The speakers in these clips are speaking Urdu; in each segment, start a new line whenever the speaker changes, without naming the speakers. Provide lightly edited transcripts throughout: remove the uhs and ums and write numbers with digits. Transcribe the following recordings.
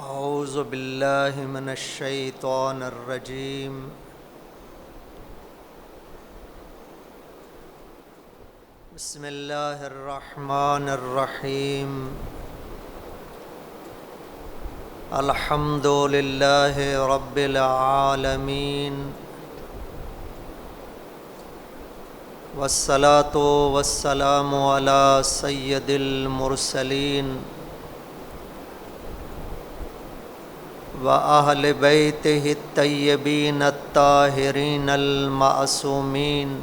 اعوذ باللہ من الشیطان الرجیم بسم اللہ الرحمن الرحیم الحمد للہ رب العالمین والصلاة والسلام علی سید المرسلین وأہل بیتہ الطیبین الطاہرین المعصومین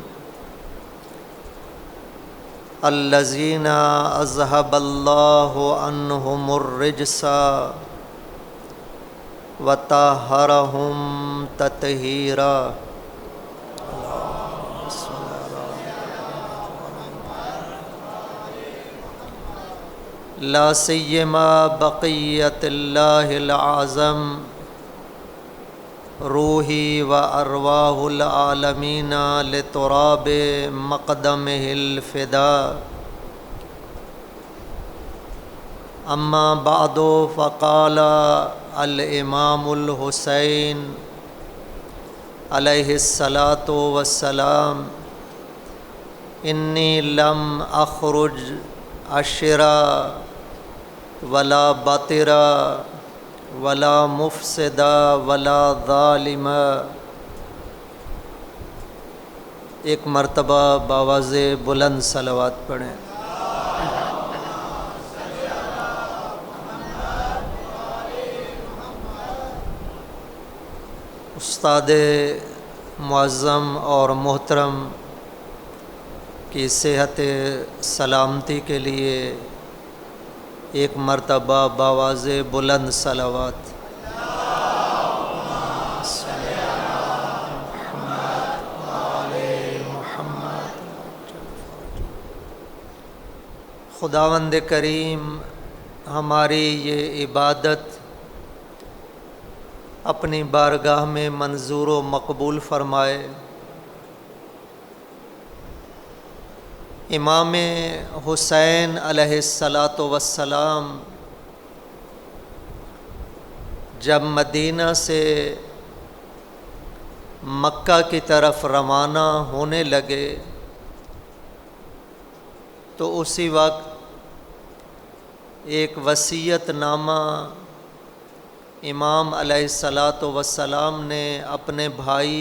الذین اذھب اللہ عنہم الرجس وطہرہم تطہیرا۔ لا سیما بقیت اللہ العظم روحی و ارواح العالمین لتراب مقدمہ الفدا۔ اما بعد فقال الامام الحسین علیہ الصلاۃ والسلام انی لم اخرج عشرا ولا باطرا ولا مفسدا ولا ظالما۔ ایک مرتبہ باواز بلند صلوات پڑھیں۔ استاد معظم اور محترم کی صحت سلامتی کے لیے ایک مرتبہ باواز بلند صلوات۔ خداوند کریم ہماری یہ عبادت اپنی بارگاہ میں منظور و مقبول فرمائے۔ امام حسین علیہ الصلاۃ والسلام جب مدینہ سے مکہ کی طرف روانہ ہونے لگے تو اسی وقت ایک وصیت نامہ امام علیہ الصلاۃ والسلام نے اپنے بھائی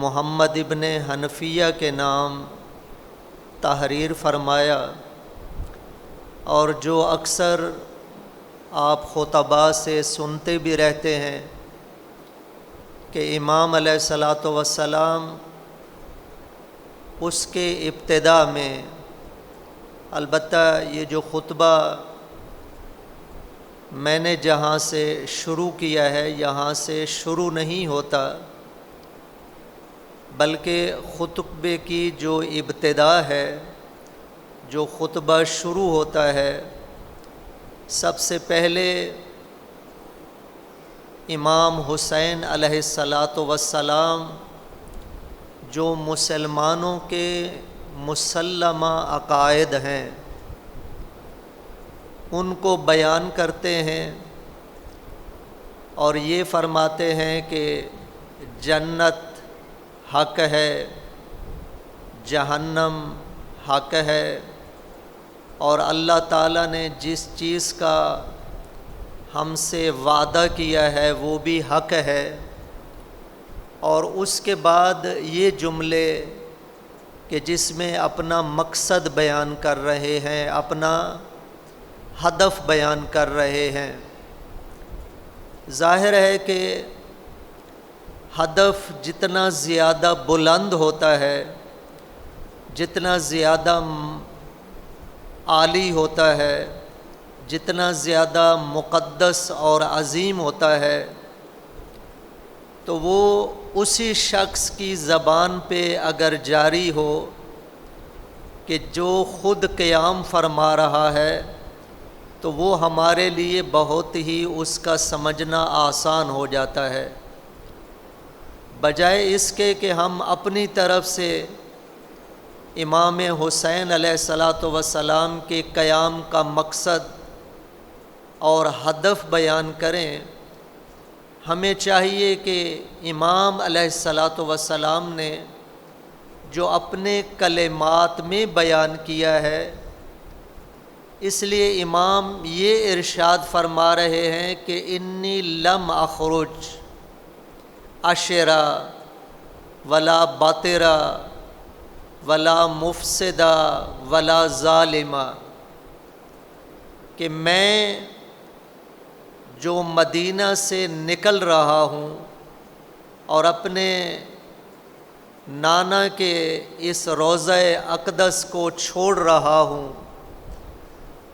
محمد ابن حنفیہ کے نام تحریر فرمایا، اور جو اکثر آپ خطباء سے سنتے بھی رہتے ہیں کہ امام علیہ الصلاۃ والسلام اس کے ابتدا میں، البتہ یہ جو خطبہ میں نے جہاں سے شروع کیا ہے یہاں سے شروع نہیں ہوتا، بلکہ خطبے کی جو ابتدا ہے، جو خطبہ شروع ہوتا ہے، سب سے پہلے امام حسین علیہ الصلاۃ والسلام جو مسلمانوں کے مسلمہ عقائد ہیں ان کو بیان کرتے ہیں، اور یہ فرماتے ہیں کہ جنت حق ہے، جہنم حق ہے، اور اللہ تعالیٰ نے جس چیز کا ہم سے وعدہ کیا ہے وہ بھی حق ہے۔ اور اس کے بعد یہ جملے کہ جس میں اپنا مقصد بیان کر رہے ہیں، اپنا ہدف بیان کر رہے ہیں۔ ظاہر ہے کہ ہدف جتنا زیادہ بلند ہوتا ہے، جتنا زیادہ عالی ہوتا ہے، جتنا زیادہ مقدس اور عظیم ہوتا ہے، تو وہ اسی شخص کی زبان پہ اگر جاری ہو کہ جو خود قیام فرما رہا ہے، تو وہ ہمارے لیے بہت ہی اس کا سمجھنا آسان ہو جاتا ہے، بجائے اس کے کہ ہم اپنی طرف سے امام حسین علیہ الصلاۃ والسلام کے قیام کا مقصد اور ہدف بیان کریں۔ ہمیں چاہیے کہ امام علیہ الصلاۃ والسلام نے جو اپنے کلمات میں بیان کیا ہے، اس لیے امام یہ ارشاد فرما رہے ہیں کہ انی لم اخرج عشرا ولا باطرا ولا مفسدہ ولا ظالمہ، کہ میں جو مدینہ سے نکل رہا ہوں اور اپنے نانا کے اس روضہ اقدس کو چھوڑ رہا ہوں،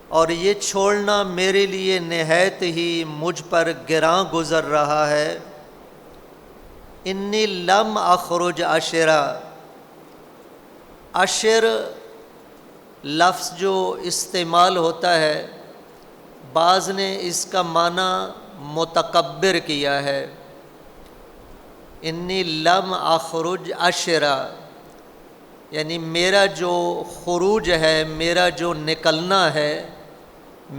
اور یہ چھوڑنا میرے لیے نہایت ہی مجھ پر گراں گزر رہا ہے۔ انی لم اخرج عشرا، عشر لفظ جو استعمال ہوتا ہے، بعض نے اس کا معنی متکبر کیا ہے۔ انی لم اخرج عشرا، یعنی میرا جو خروج ہے، میرا جو نکلنا ہے،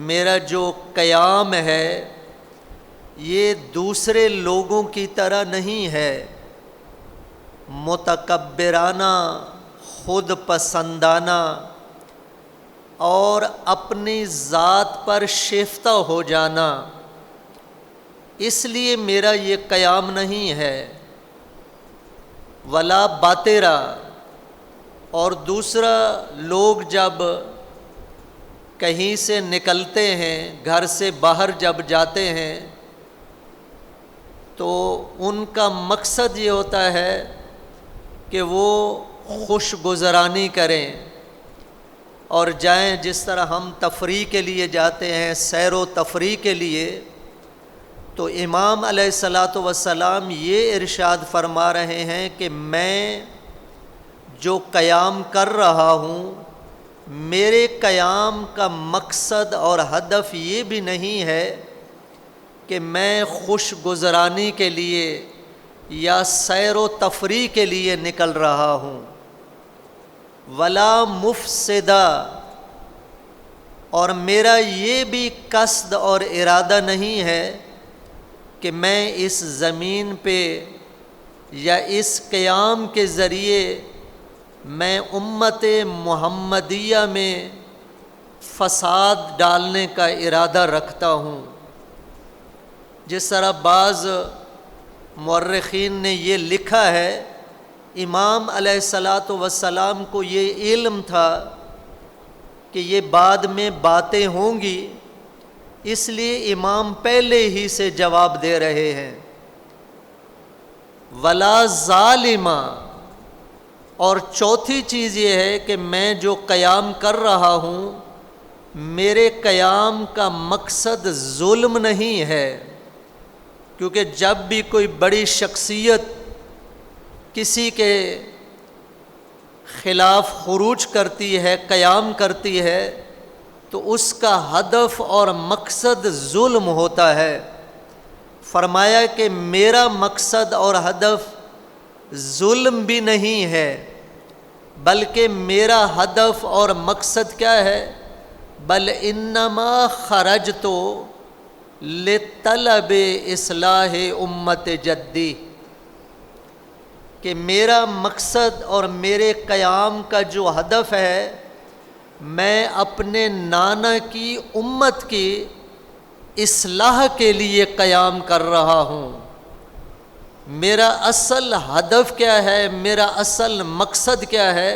میرا جو قیام ہے، یہ دوسرے لوگوں کی طرح نہیں ہے، متکبرانہ، خود پسندانہ اور اپنی ذات پر شیفتہ ہو جانا، اس لیے میرا یہ قیام نہیں ہے۔ ولا باطرا، اور دوسرا لوگ جب کہیں سے نکلتے ہیں، گھر سے باہر جب جاتے ہیں، تو ان کا مقصد یہ ہوتا ہے کہ وہ خوش گزرانی کریں اور جائیں، جس طرح ہم تفریح کے لیے جاتے ہیں، سیر و تفریح کے لیے۔ تو امام علیہ الصلاۃ والسلام یہ ارشاد فرما رہے ہیں کہ میں جو قیام کر رہا ہوں، میرے قیام کا مقصد اور ہدف یہ بھی نہیں ہے کہ میں خوش گزرانی کے لیے یا سیر و تفریح کے لیے نکل رہا ہوں، ولا مفسدہ، اور میرا یہ بھی قصد اور ارادہ نہیں ہے کہ میں اس زمین پہ یا اس قیام کے ذریعے میں امت محمدیہ میں فساد ڈالنے کا ارادہ رکھتا ہوں۔ جس طرح بعض مورخین نے یہ لکھا ہے، امام علیہ الصلاۃ والسلام کو یہ علم تھا کہ یہ بعد میں باتیں ہوں گی، اس لیے امام پہلے ہی سے جواب دے رہے ہیں۔ ولا ظالمہ، اور چوتھی چیز یہ ہے کہ میں جو قیام کر رہا ہوں، میرے قیام کا مقصد ظلم نہیں ہے، کیونکہ جب بھی کوئی بڑی شخصیت کسی کے خلاف خروج کرتی ہے، قیام کرتی ہے، تو اس کا ہدف اور مقصد ظلم ہوتا ہے۔ فرمایا کہ میرا مقصد اور ہدف ظلم بھی نہیں ہے، بلکہ میرا ہدف اور مقصد کیا ہے؟ بل انما خرجت لطلب اصلاح امت جدی، کہ میرا مقصد اور میرے قیام کا جو ہدف ہے، میں اپنے نانا کی امت کی اصلاح کے لیے قیام کر رہا ہوں۔ میرا اصل ہدف کیا ہے، میرا اصل مقصد کیا ہے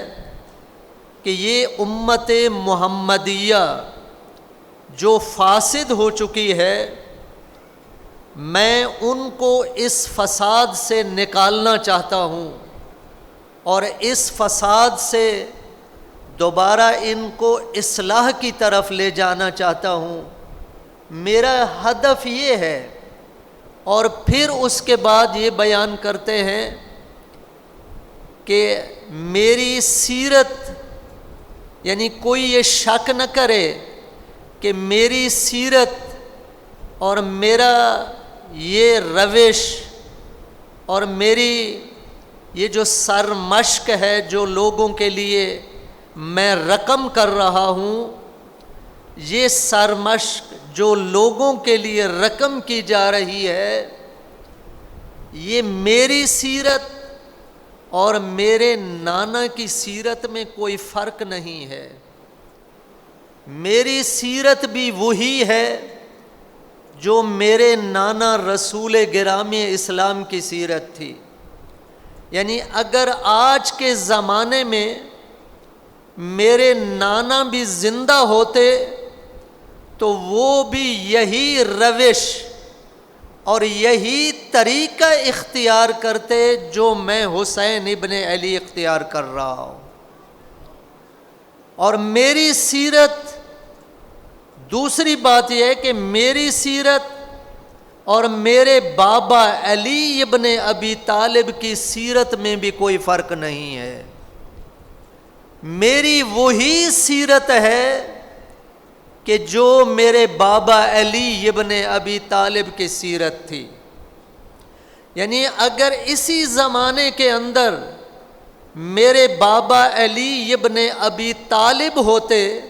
کہ یہ امت محمدیہ جو فاسد ہو چکی ہے، میں ان کو اس فساد سے نکالنا چاہتا ہوں اور اس فساد سے دوبارہ ان کو اصلاح کی طرف لے جانا چاہتا ہوں۔ میرا ہدف یہ ہے۔ اور پھر اس کے بعد یہ بیان کرتے ہیں کہ میری سیرت، یعنی کوئی یہ شک نہ کرے کہ میری سیرت اور میرا یہ روش اور میری یہ جو سرمشق ہے جو لوگوں کے لیے میں رقم کر رہا ہوں، یہ سرمشق جو لوگوں کے لیے رقم کی جا رہی ہے، یہ میری سیرت اور میرے نانا کی سیرت میں کوئی فرق نہیں ہے۔ میری سیرت بھی وہی ہے جو میرے نانا رسول گرامی اسلام کی سیرت تھی۔ یعنی اگر آج کے زمانے میں میرے نانا بھی زندہ ہوتے تو وہ بھی یہی روش اور یہی طریقہ اختیار کرتے جو میں حسین ابن علی اختیار کر رہا ہوں۔ اور میری سیرت، دوسری بات یہ ہے کہ میری سیرت اور میرے بابا علی ابن ابی طالب کی سیرت میں بھی کوئی فرق نہیں ہے۔ میری وہی سیرت ہے کہ جو میرے بابا علی ابن ابی طالب کی سیرت تھی۔ یعنی اگر اسی زمانے کے اندر میرے بابا علی ابن ابی طالب ہوتے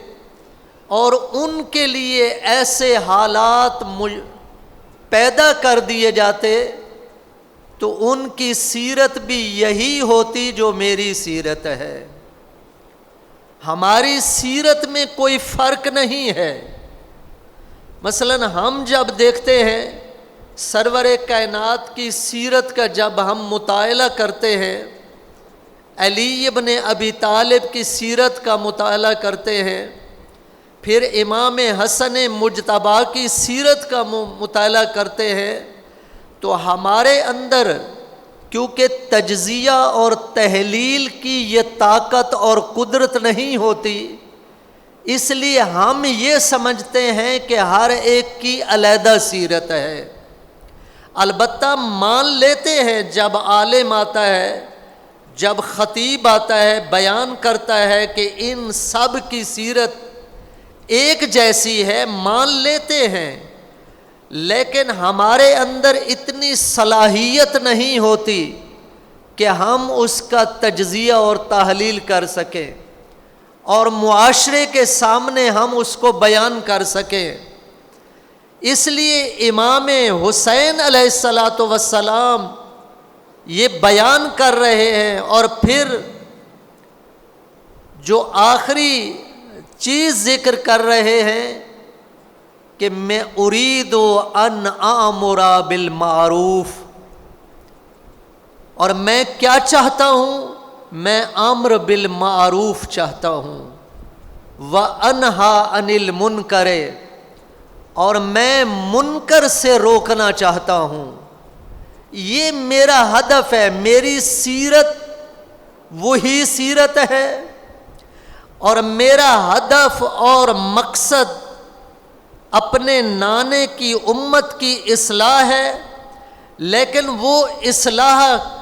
اور ان کے لیے ایسے حالات پیدا کر دیے جاتے تو ان کی سیرت بھی یہی ہوتی جو میری سیرت ہے۔ ہماری سیرت میں کوئی فرق نہیں ہے۔ مثلا ہم جب دیکھتے ہیں سرور کائنات کی سیرت کا، جب ہم مطالعہ کرتے ہیں، علی ابن ابی طالب کی سیرت کا مطالعہ کرتے ہیں، پھر امام حسن مجتبی کی سیرت کا مطالعہ کرتے ہیں، تو ہمارے اندر کیونکہ تجزیہ اور تحلیل کی یہ طاقت اور قدرت نہیں ہوتی، اس لیے ہم یہ سمجھتے ہیں کہ ہر ایک کی علیحدہ سیرت ہے۔ البتہ مان لیتے ہیں جب عالم آتا ہے، جب خطیب آتا ہے، بیان کرتا ہے کہ ان سب کی سیرت ایک جیسی ہے، مان لیتے ہیں، لیکن ہمارے اندر اتنی صلاحیت نہیں ہوتی کہ ہم اس کا تجزیہ اور تحلیل کر سکیں اور معاشرے کے سامنے ہم اس کو بیان کر سکیں۔ اس لیے امام حسین علیہ السلام یہ بیان کر رہے ہیں، اور پھر جو آخری چیز ذکر کر رہے ہیں کہ میں ارید ان آمر بالمعروف، اور میں کیا چاہتا ہوں؟ میں امر بالمعروف چاہتا ہوں، وانہا عن المنکر، اور میں منکر سے روکنا چاہتا ہوں۔ یہ میرا ہدف ہے، میری سیرت وہی سیرت ہے، اور میرا ہدف اور مقصد اپنے نانے کی امت کی اصلاح ہے، لیکن وہ اصلاح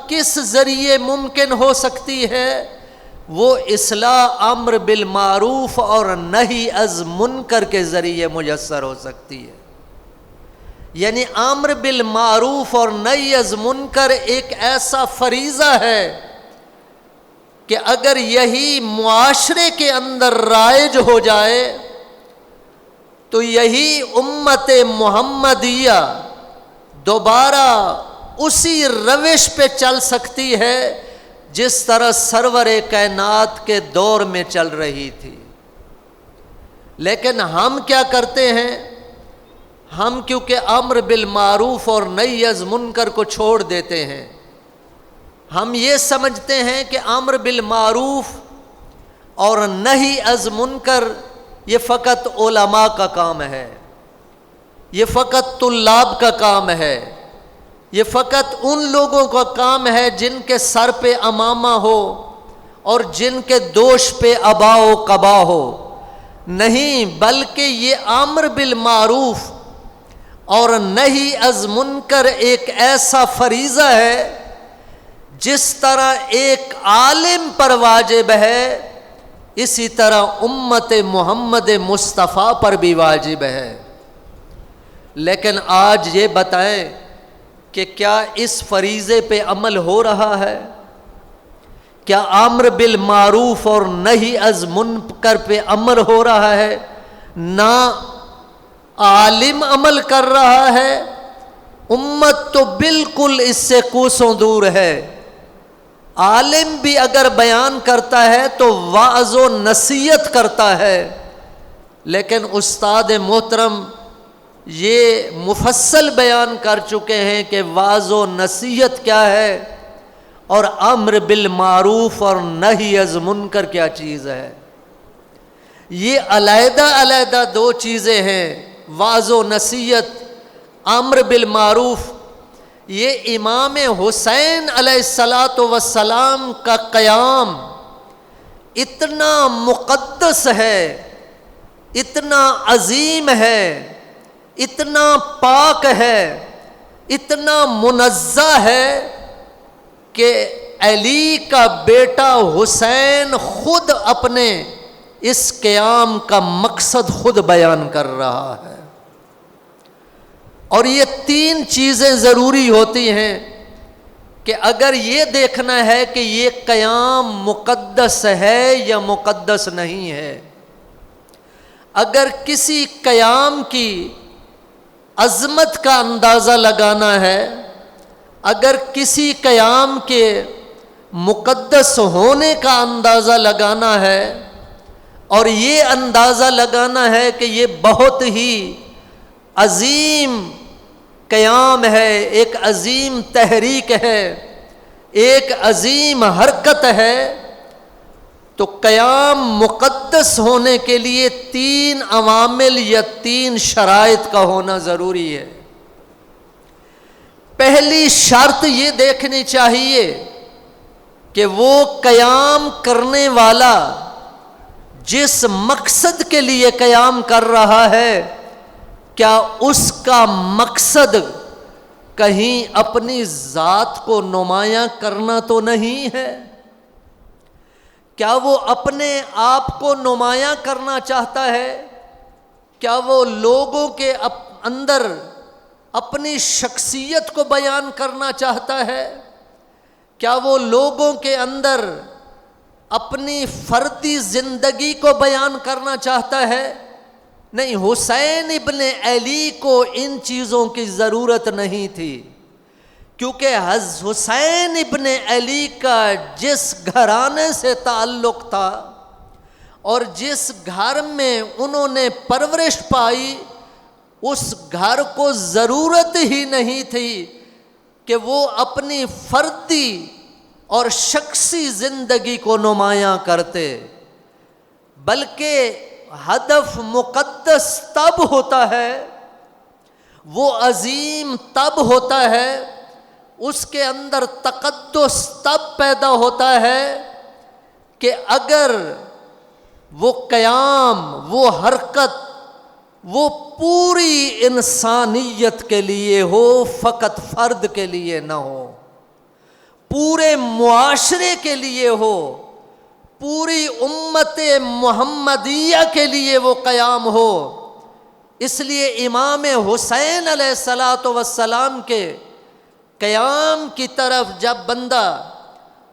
کس ذریعے ممکن ہو سکتی ہے؟ وہ اصلاح امر بالمعروف اور نہی از منکر کے ذریعے میسر ہو سکتی ہے۔ یعنی امر بالمعروف اور نہی از منکر ایک ایسا فریضہ ہے کہ اگر یہی معاشرے کے اندر رائج ہو جائے تو یہی امت محمدیہ دوبارہ اسی روش پہ چل سکتی ہے جس طرح سرور کائنات کے دور میں چل رہی تھی۔ لیکن ہم کیا کرتے ہیں؟ ہم کیونکہ امر بالمعروف اور نہی از منکر کو چھوڑ دیتے ہیں، ہم یہ سمجھتے ہیں کہ امر بالمعروف اور نہی از منکر یہ فقط علماء کا کام ہے، یہ فقط طلاب کا کام ہے، یہ فقط ان لوگوں کا کام ہے جن کے سر پہ عمامہ ہو اور جن کے دوش پہ ابا و قبا ہو۔ نہیں، بلکہ یہ امر بالمعروف اور نہی از منکر ایک ایسا فریضہ ہے جس طرح ایک عالم پر واجب ہے، اسی طرح امت محمد مصطفیٰ پر بھی واجب ہے۔ لیکن آج یہ بتائیں کہ کیا اس فریضے پہ عمل ہو رہا ہے؟ کیا امر بالمعروف اور نہی از منکر پہ عمل ہو رہا ہے؟ نہ عالم عمل کر رہا ہے، امت تو بالکل اس سے کوسوں دور ہے۔ عالم بھی اگر بیان کرتا ہے تو وعظ و نصیحت کرتا ہے، لیکن استاد محترم یہ مفصل بیان کر چکے ہیں کہ وعظ و نصیحت کیا ہے اور امر بالمعروف اور نہی از منکر کیا چیز ہے۔ یہ علیحدہ علیحدہ دو چیزیں ہیں، وعظ و نصیحت، امر بالمعروف۔ یہ امام حسین علیہ السلام کا قیام اتنا مقدس ہے، اتنا عظیم ہے، اتنا پاک ہے، اتنا منزہ ہے کہ علی کا بیٹا حسین خود اپنے اس قیام کا مقصد خود بیان کر رہا ہے۔ اور یہ تین چیزیں ضروری ہوتی ہیں کہ اگر یہ دیکھنا ہے کہ یہ قیام مقدس ہے یا مقدس نہیں ہے، اگر کسی قیام کی عظمت کا اندازہ لگانا ہے، اگر کسی قیام کے مقدس ہونے کا اندازہ لگانا ہے، اور یہ اندازہ لگانا ہے کہ یہ بہت ہی عظیم قیام ہے، ایک عظیم تحریک ہے، ایک عظیم حرکت ہے، تو قیام مقدس ہونے کے لیے تین عوامل یا تین شرائط کا ہونا ضروری ہے۔ پہلی شرط یہ دیکھنی چاہیے کہ وہ قیام کرنے والا جس مقصد کے لیے قیام کر رہا ہے، کیا اس کا مقصد کہیں اپنی ذات کو نمایاں کرنا تو نہیں ہے؟ کیا وہ اپنے آپ کو نمایاں کرنا چاہتا ہے؟ کیا وہ لوگوں کے اندر اپنی شخصیت کو بیان کرنا چاہتا ہے؟ کیا وہ لوگوں کے اندر اپنی فردی زندگی کو بیان کرنا چاہتا ہے؟ نہیں، حسین ابن علی کو ان چیزوں کی ضرورت نہیں تھی، کیونکہ حسین ابن علی کا جس گھرانے سے تعلق تھا اور جس گھر میں انہوں نے پرورش پائی، اس گھر کو ضرورت ہی نہیں تھی کہ وہ اپنی فردی اور شخصی زندگی کو نمایاں کرتے، بلکہ ہدف مقدس تب ہوتا ہے، وہ عظیم تب ہوتا ہے، اس کے اندر تقدس تب پیدا ہوتا ہے کہ اگر وہ قیام، وہ حرکت، وہ پوری انسانیت کے لیے ہو، فقط فرد کے لیے نہ ہو، پورے معاشرے کے لیے ہو، پوری امت محمدیہ کے لیے وہ قیام ہو۔ اس لیے امام حسین علیہ السلام کے قیام کی طرف جب بندہ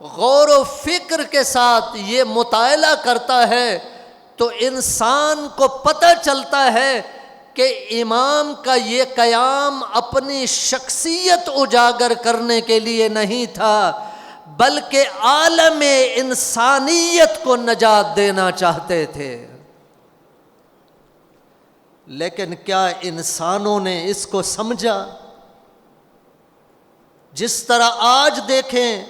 غور و فکر کے ساتھ یہ مطالعہ کرتا ہے تو انسان کو پتہ چلتا ہے کہ امام کا یہ قیام اپنی شخصیت اجاگر کرنے کے لیے نہیں تھا، بلکہ عالم انسانیت کو نجات دینا چاہتے تھے۔ لیکن کیا انسانوں نے اس کو سمجھا؟ جس طرح آج دیکھیں،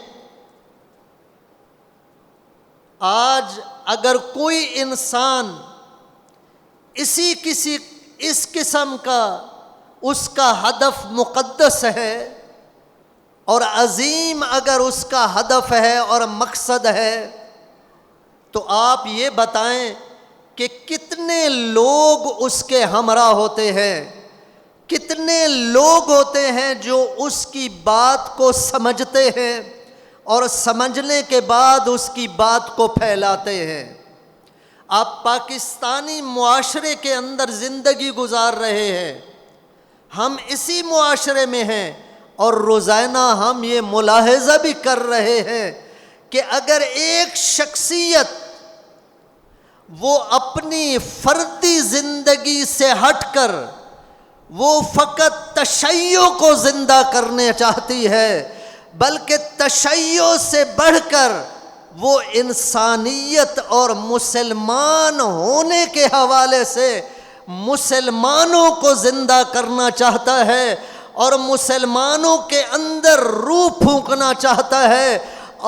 آج اگر کوئی انسان اس قسم کا اس کا ہدف مقدس ہے اور عظیم اگر اس کا ہدف ہے اور مقصد ہے، تو آپ یہ بتائیں کہ کتنے لوگ اس کے ہمراہ ہوتے ہیں، کتنے لوگ ہوتے ہیں جو اس کی بات کو سمجھتے ہیں اور سمجھنے کے بعد اس کی بات کو پھیلاتے ہیں۔ آپ پاکستانی معاشرے کے اندر زندگی گزار رہے ہیں، ہم اسی معاشرے میں ہیں، اور روزانہ ہم یہ ملاحظہ بھی کر رہے ہیں کہ اگر ایک شخصیت وہ اپنی فردی زندگی سے ہٹ کر وہ فقط تشیع کو زندہ کرنا چاہتی ہے، بلکہ تشیع سے بڑھ کر وہ انسانیت اور مسلمان ہونے کے حوالے سے مسلمانوں کو زندہ کرنا چاہتا ہے، اور مسلمانوں کے اندر روح پھونکنا چاہتا ہے،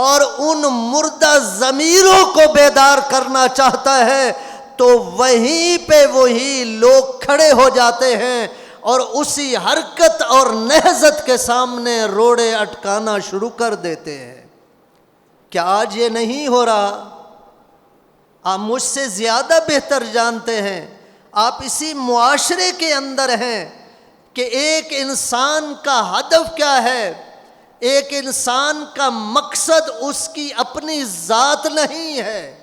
اور ان مردہ ضمیروں کو بیدار کرنا چاہتا ہے۔ تو وہیں پہ وہی لوگ کھڑے ہو جاتے ہیں اور اسی حرکت اور نہضت کے سامنے روڑے اٹکانا شروع کر دیتے ہیں۔ کیا آج یہ نہیں ہو رہا؟ آپ مجھ سے زیادہ بہتر جانتے ہیں، آپ اسی معاشرے کے اندر ہیں کہ ایک انسان کا ہدف کیا ہے، ایک انسان کا مقصد اس کی اپنی ذات نہیں ہے۔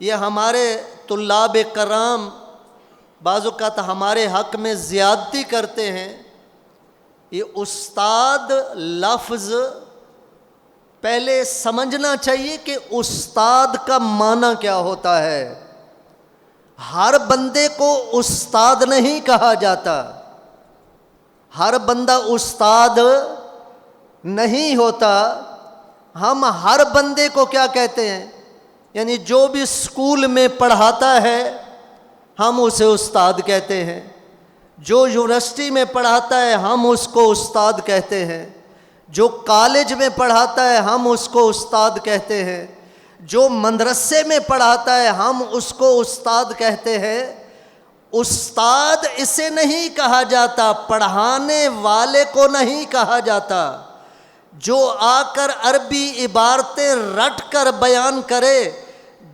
یہ ہمارے طلاب کرام بعض اوقات ہمارے حق میں زیادتی کرتے ہیں۔ یہ استاد لفظ پہلے سمجھنا چاہیے کہ استاد کا معنی کیا ہوتا ہے۔ ہر بندے کو استاد نہیں کہا جاتا، ہر بندہ استاد نہیں ہوتا۔ ہم ہر بندے کو کیا کہتے ہیں؟ یعنی جو بھی اسکول میں پڑھاتا ہے ہم اسے استاد کہتے ہیں، جو یونیورسٹی میں پڑھاتا ہے ہم اس کو استاد کہتے ہیں، جو کالج میں پڑھاتا ہے ہم اس کو استاد کہتے ہیں، جو مدرسے میں پڑھاتا ہے ہم اس کو استاد کہتے ہیں۔ استاد اسے نہیں کہا جاتا، پڑھانے والے کو نہیں کہا جاتا، جو آ کر عربی عبارتیں رٹ کر بیان کرے،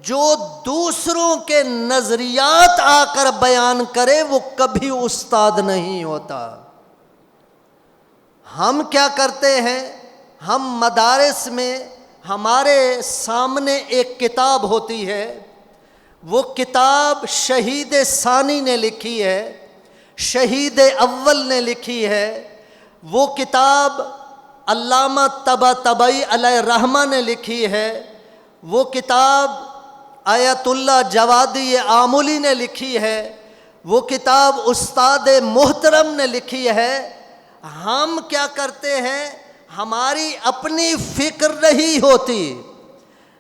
جو دوسروں کے نظریات آ کر بیان کرے، وہ کبھی استاد نہیں ہوتا۔ ہم کیا کرتے ہیں؟ ہم مدارس میں ہمارے سامنے ایک کتاب ہوتی ہے، وہ کتاب شہید ثانی نے لکھی ہے، شہید اول نے لکھی ہے، وہ کتاب علامہ طباطبائی علیہ الرحمہ نے لکھی ہے، وہ کتاب آیت اللہ جوادی آملی نے لکھی ہے، وہ کتاب استاد محترم نے لکھی ہے۔ ہم کیا کرتے ہیں؟ ہماری اپنی فکر نہیں ہوتی،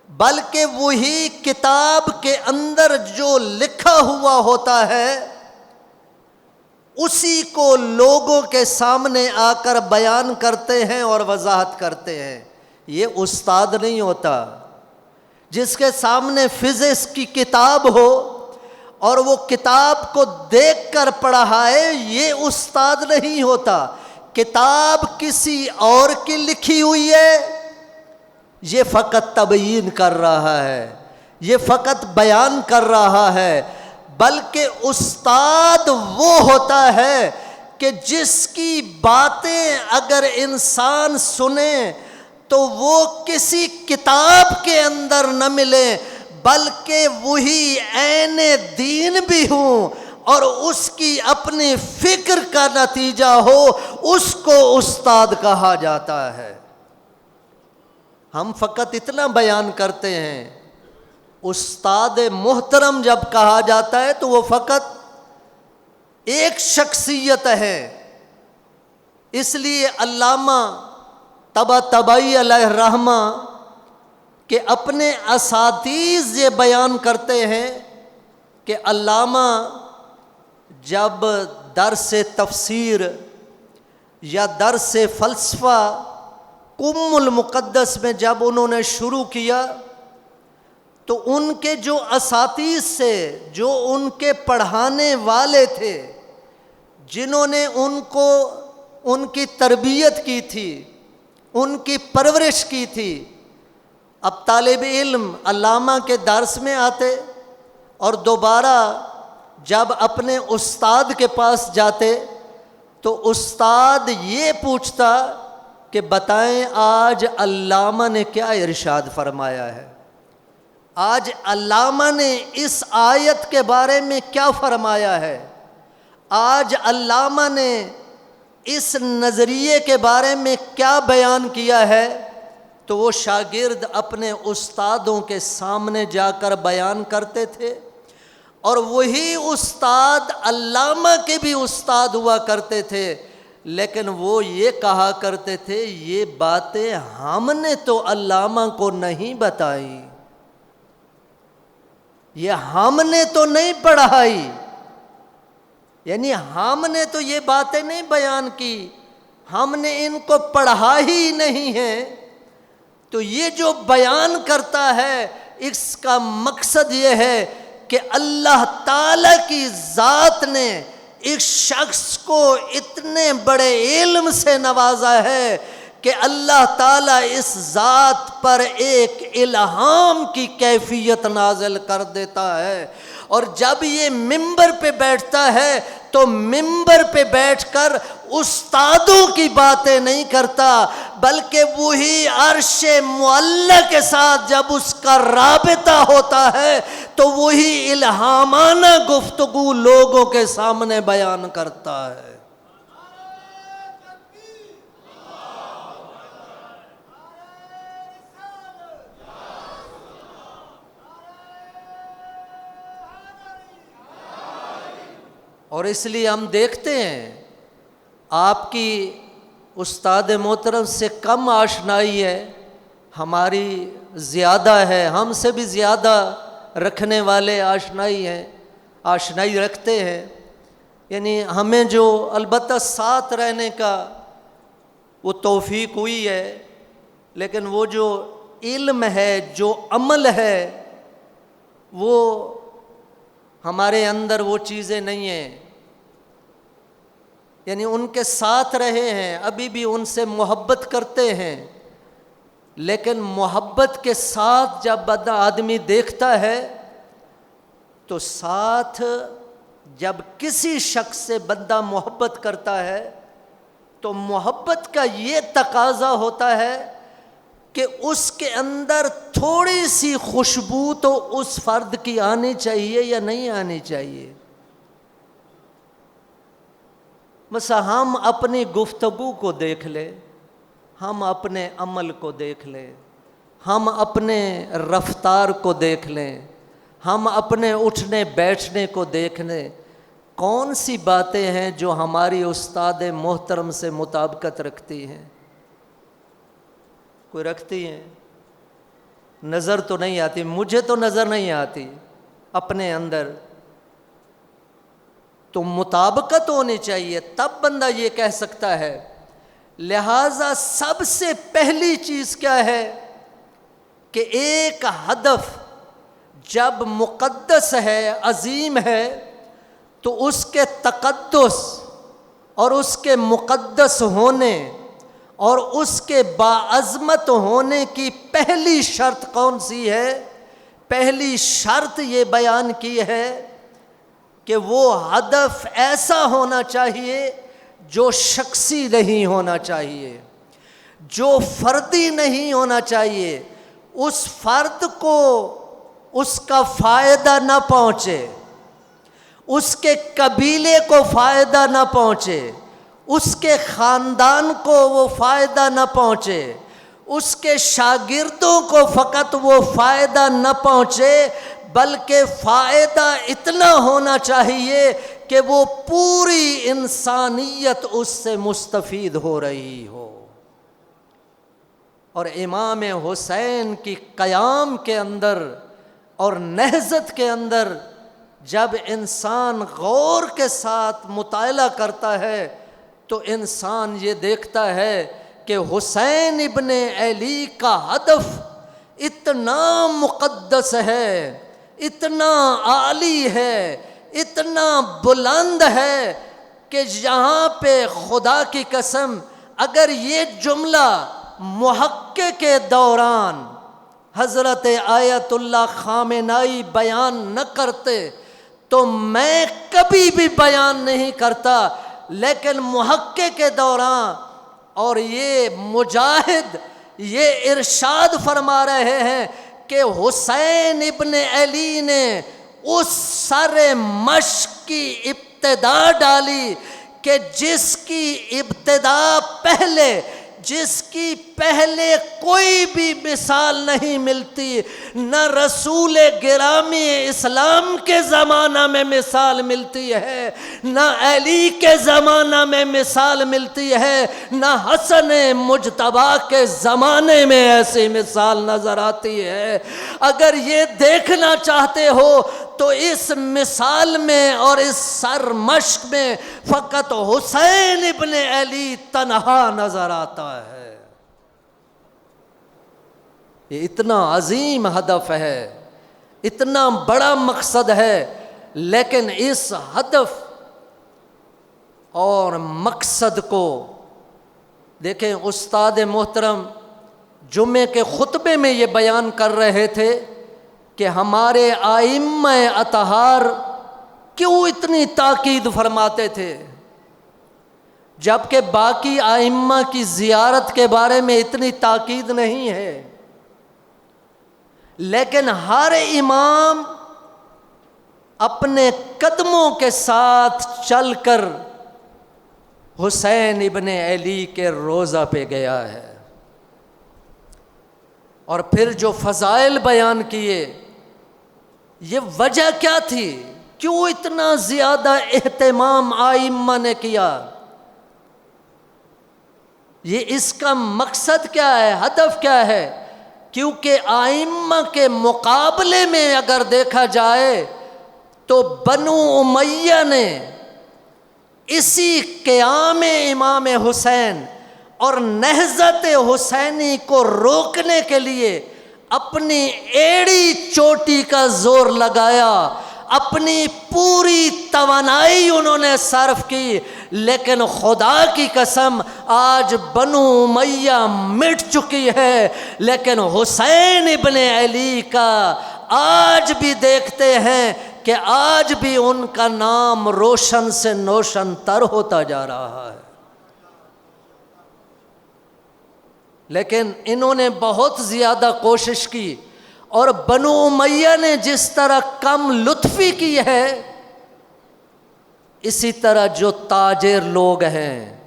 بلکہ وہی کتاب کے اندر جو لکھا ہوا ہوتا ہے اسی کو لوگوں کے سامنے آ کر بیان کرتے ہیں اور وضاحت کرتے ہیں۔ یہ استاد نہیں ہوتا۔ جس کے سامنے فزکس کی کتاب ہو اور وہ کتاب کو دیکھ کر پڑھائے، یہ استاد نہیں ہوتا۔ کتاب کسی اور کی لکھی ہوئی ہے، یہ فقط تبیین کر رہا ہے، یہ فقط بیان کر رہا ہے، بلکہ استاد وہ ہوتا ہے کہ جس کی باتیں اگر انسان سنے تو وہ کسی کتاب کے اندر نہ ملے، بلکہ وہی عین دین بھی ہوں اور اس کی اپنی فکر کا نتیجہ ہو، اس کو استاد کہا جاتا ہے۔ ہم فقط اتنا بیان کرتے ہیں، استاد محترم جب کہا جاتا ہے تو وہ فقط ایک شخصیت ہے۔ اس لیے علامہ طباطبائی علیہ الرحمہ کہ اپنے اساتذہ یہ بیان کرتے ہیں کہ علامہ جب درس تفسیر یا درس فلسفہ ام المقدس میں جب انہوں نے شروع کیا تو ان کے جو اساتذہ سے، جو ان کے پڑھانے والے تھے، جنہوں نے ان کو ان کی تربیت کی تھی، ان کی پرورش کی تھی، اب طالب علم علامہ کے درس میں آتے اور دوبارہ جب اپنے استاد کے پاس جاتے تو استاد یہ پوچھتا کہ بتائیں آج علامہ نے کیا ارشاد فرمایا ہے، آج علامہ نے اس آیت کے بارے میں کیا فرمایا ہے، آج علامہ نے اس نظریے کے بارے میں کیا بیان کیا ہے۔ تو وہ شاگرد اپنے استادوں کے سامنے جا کر بیان کرتے تھے اور وہی استاد علامہ کے بھی استاد ہوا کرتے تھے، لیکن وہ یہ کہا کرتے تھے یہ باتیں ہم نے تو علامہ کو نہیں بتائی، یہ ہم نے تو نہیں پڑھائی، یعنی ہم نے تو یہ باتیں نہیں بیان کی، ہم نے ان کو پڑھا ہی نہیں ہے۔ تو یہ جو بیان کرتا ہے اس کا مقصد یہ ہے کہ اللہ تعالی کی ذات نے ایک شخص کو اتنے بڑے علم سے نوازا ہے کہ اللہ تعالیٰ اس ذات پر ایک الہام کی کیفیت نازل کر دیتا ہے، اور جب یہ ممبر پہ بیٹھتا ہے تو ممبر پہ بیٹھ کر استادوں کی باتیں نہیں کرتا، بلکہ وہی عرش معلی کے ساتھ جب اس کا رابطہ ہوتا ہے تو وہی الہامانہ گفتگو لوگوں کے سامنے بیان کرتا ہے۔ اور اس لیے ہم دیکھتے ہیں آپ کی استاد محترم سے کم آشنائی ہے، ہماری زیادہ ہے، ہم سے بھی زیادہ رکھنے والے آشنائی رکھتے ہیں، یعنی ہمیں جو البتہ ساتھ رہنے کا وہ توفیق ہوئی ہے، لیکن وہ جو علم ہے، جو عمل ہے، وہ ہمارے اندر وہ چیزیں نہیں ہیں، یعنی ان کے ساتھ رہے ہیں، ابھی بھی ان سے محبت کرتے ہیں، لیکن محبت کے ساتھ جب آدمی دیکھتا ہے تو ساتھ جب کسی شخص سے بندہ محبت کرتا ہے تو محبت کا یہ تقاضا ہوتا ہے کہ اس کے اندر تھوڑی سی خوشبو تو اس فرد کی آنی چاہیے یا نہیں آنی چاہیے۔ مثلا ہم اپنی گفتگو کو دیکھ لیں، ہم اپنے عمل کو دیکھ لیں، ہم اپنے رفتار کو دیکھ لیں، ہم اپنے اٹھنے بیٹھنے کو دیکھ لیں، کون سی باتیں ہیں جو ہماری استاد محترم سے مطابقت رکھتی ہیں؟ کوئی رکھتی ہیں؟ نظر تو نہیں آتی، مجھے تو نظر نہیں آتی اپنے اندر۔ تو مطابقت ہونی چاہیے، تب بندہ یہ کہہ سکتا ہے۔ لہذا سب سے پہلی چیز کیا ہے کہ ایک ہدف جب مقدس ہے، عظیم ہے، تو اس کے تقدس اور اس کے مقدس ہونے اور اس کے باعظمت ہونے کی پہلی شرط کون سی ہے؟ پہلی شرط یہ بیان کی ہے کہ وہ ہدف ایسا ہونا چاہیے جو شخصی نہیں ہونا چاہیے، جو فردی نہیں ہونا چاہیے، اس فرد کو اس کا فائدہ نہ پہنچے، اس کے قبیلے کو فائدہ نہ پہنچے، اس کے خاندان کو وہ فائدہ نہ پہنچے، اس کے شاگردوں کو فقط وہ فائدہ نہ پہنچے، بلکہ فائدہ اتنا ہونا چاہیے کہ وہ پوری انسانیت اس سے مستفید ہو رہی ہو۔ اور امام حسین کی قیام کے اندر اور نہضت کے اندر جب انسان غور کے ساتھ مطالعہ کرتا ہے تو انسان یہ دیکھتا ہے کہ حسین ابن علی کا ہدف اتنا مقدس ہے، اتنا عالی ہے، اتنا بلند ہے کہ یہاں پہ خدا کی قسم اگر یہ جملہ محقق کے دوران حضرت آیت اللہ خامنائی بیان نہ کرتے تو میں کبھی بھی بیان نہیں کرتا، لیکن محقق کے دوران اور یہ مجاہد یہ ارشاد فرما رہے ہیں کہ حسین ابن علی نے اس سر مشق کی ابتدا ڈالی کہ جس کی ابتدا پہلے جس کی پہلے کوئی بھی مثال نہیں ملتی، نہ رسول گرامی اسلام کے زمانہ میں مثال ملتی ہے، نہ علی کے زمانہ میں مثال ملتی ہے، نہ حسن مجتبی کے زمانے میں ایسی مثال نظر آتی ہے۔ اگر یہ دیکھنا چاہتے ہو تو اس مثال میں اور اس سرمشق میں فقط حسین ابن علی تنہا نظر آتا ہے۔ یہ اتنا عظیم ہدف ہے، اتنا بڑا مقصد ہے، لیکن اس ہدف اور مقصد کو دیکھیں، استاد محترم جمعے کے خطبے میں یہ بیان کر رہے تھے کہ ہمارے ائمہ اطہار کیوں اتنی تاکید فرماتے تھے، جبکہ باقی ائمہ کی زیارت کے بارے میں اتنی تاکید نہیں ہے، لیکن ہر امام اپنے قدموں کے ساتھ چل کر حسین ابن علی کے روضہ پہ گیا ہے، اور پھر جو فضائل بیان کیے، یہ وجہ کیا تھی، کیوں اتنا زیادہ اہتمام ائمہ نے کیا، یہ اس کا مقصد کیا ہے، ہدف کیا ہے؟ کیونکہ ائمہ کے مقابلے میں اگر دیکھا جائے تو بنو امیہ نے اسی قیام امام حسین اور نہضت حسینی کو روکنے کے لیے اپنی ایڑی چوٹی کا زور لگایا، اپنی پوری توانائی انہوں نے صرف کی، لیکن خدا کی قسم آج بنو امیہ مٹ چکی ہے، لیکن حسین ابن علی کا آج بھی دیکھتے ہیں کہ آج بھی ان کا نام روشن سے روشن تر ہوتا جا رہا ہے۔ لیکن انہوں نے بہت زیادہ کوشش کی، اور بنو امیہ نے جس طرح کم لطفی کی ہے، اسی طرح جو تاجر لوگ ہیں،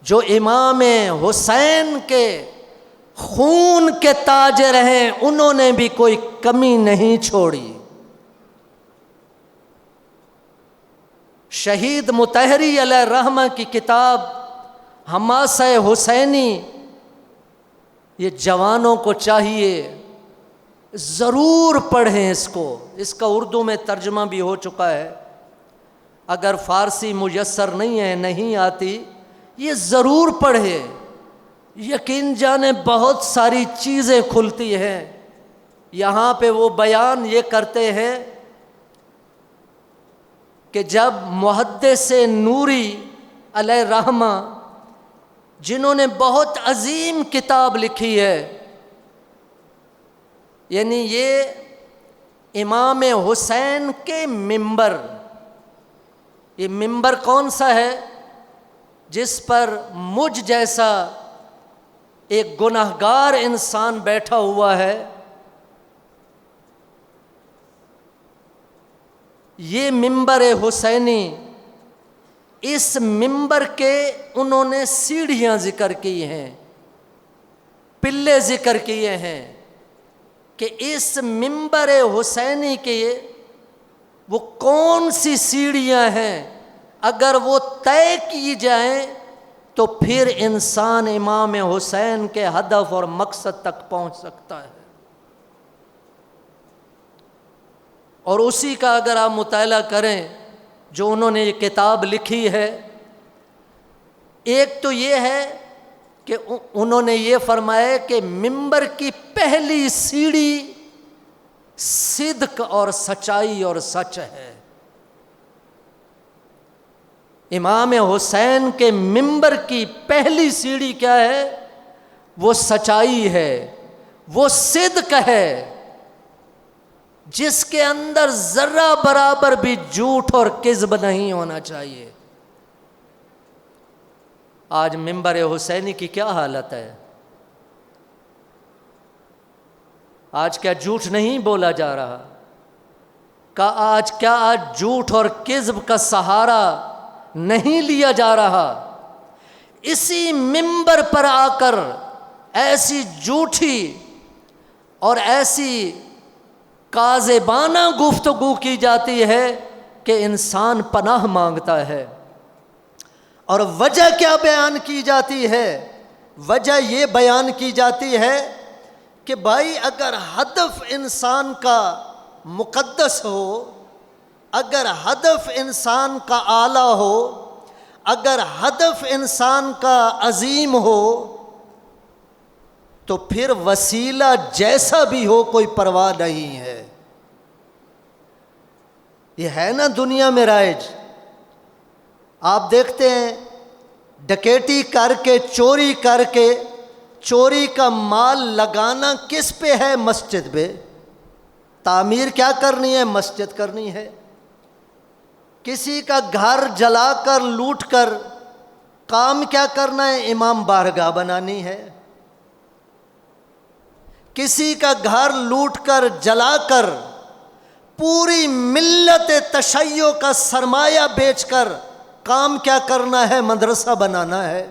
جو امام حسین کے خون کے تاجر ہیں، انہوں نے بھی کوئی کمی نہیں چھوڑی۔ شہید مطہری علیہ الرحمہ کی کتاب حماسہ حسینی، یہ جوانوں کو چاہیے ضرور پڑھیں اس کو، اس کا اردو میں ترجمہ بھی ہو چکا ہے، اگر فارسی میسر نہیں ہے، نہیں آتی، یہ ضرور پڑھیں، یقین جانے بہت ساری چیزیں کھلتی ہیں۔ یہاں پہ وہ بیان یہ کرتے ہیں کہ جب محدث نوری علیہ الرحمہ، جنہوں نے بہت عظیم کتاب لکھی ہے، یعنی یہ امام حسین کے منبر، یہ منبر کون سا ہے؟ جس پر مجھ جیسا ایک گنہگار انسان بیٹھا ہوا ہے، یہ منبر حسینی، اس منبر کے انہوں نے سیڑھیاں ذکر کی ہیں، پلے ذکر کیے ہیں کہ اس منبر حسینی کے وہ کون سی سیڑھیاں ہیں، اگر وہ طے کی جائیں تو پھر انسان امام حسین کے ہدف اور مقصد تک پہنچ سکتا ہے۔ اور اسی کا اگر آپ مطالعہ کریں جو انہوں نے یہ کتاب لکھی ہے، ایک تو یہ ہے کہ انہوں نے یہ فرمایا کہ منبر کی پہلی سیڑھی صدق اور سچائی اور سچ ہے۔ امام حسین کے منبر کی پہلی سیڑھی کیا ہے؟ وہ سچائی ہے، وہ صدق ہے، جس کے اندر ذرہ برابر بھی جھوٹ اور کذب نہیں ہونا چاہیے۔ آج منبر حسینی کی کیا حالت ہے؟ آج کیا جھوٹ نہیں بولا جا رہا؟ آج جھوٹ اور کذب کا سہارا نہیں لیا جا رہا؟ اسی منبر پر آ کر ایسی جھوٹی اور ایسی کاذبانہ گفتگو کی جاتی ہے کہ انسان پناہ مانگتا ہے. اور وجہ کیا بیان کی جاتی ہے؟ وجہ یہ بیان کی جاتی ہے کہ بھائی اگر ہدف انسان کا مقدس ہو، اگر ہدف انسان کا اعلیٰ ہو، اگر ہدف انسان کا عظیم ہو، تو پھر وسیلہ جیسا بھی ہو کوئی پرواہ نہیں ہے. یہ ہے نا دنیا میں رائج. آپ دیکھتے ہیں ڈکیٹی کر کے، چوری کر کے، چوری کا مال لگانا کس پہ ہے؟ مسجد پہ. تعمیر کیا کرنی ہے؟ مسجد کرنی ہے. کسی کا گھر جلا کر لوٹ کر کام کیا کرنا ہے؟ امام بارگاہ بنانی ہے. کسی کا گھر لوٹ کر جلا کر پوری ملت تشیع کا سرمایہ بیچ کر کام کیا کرنا ہے؟ مدرسہ بنانا ہے.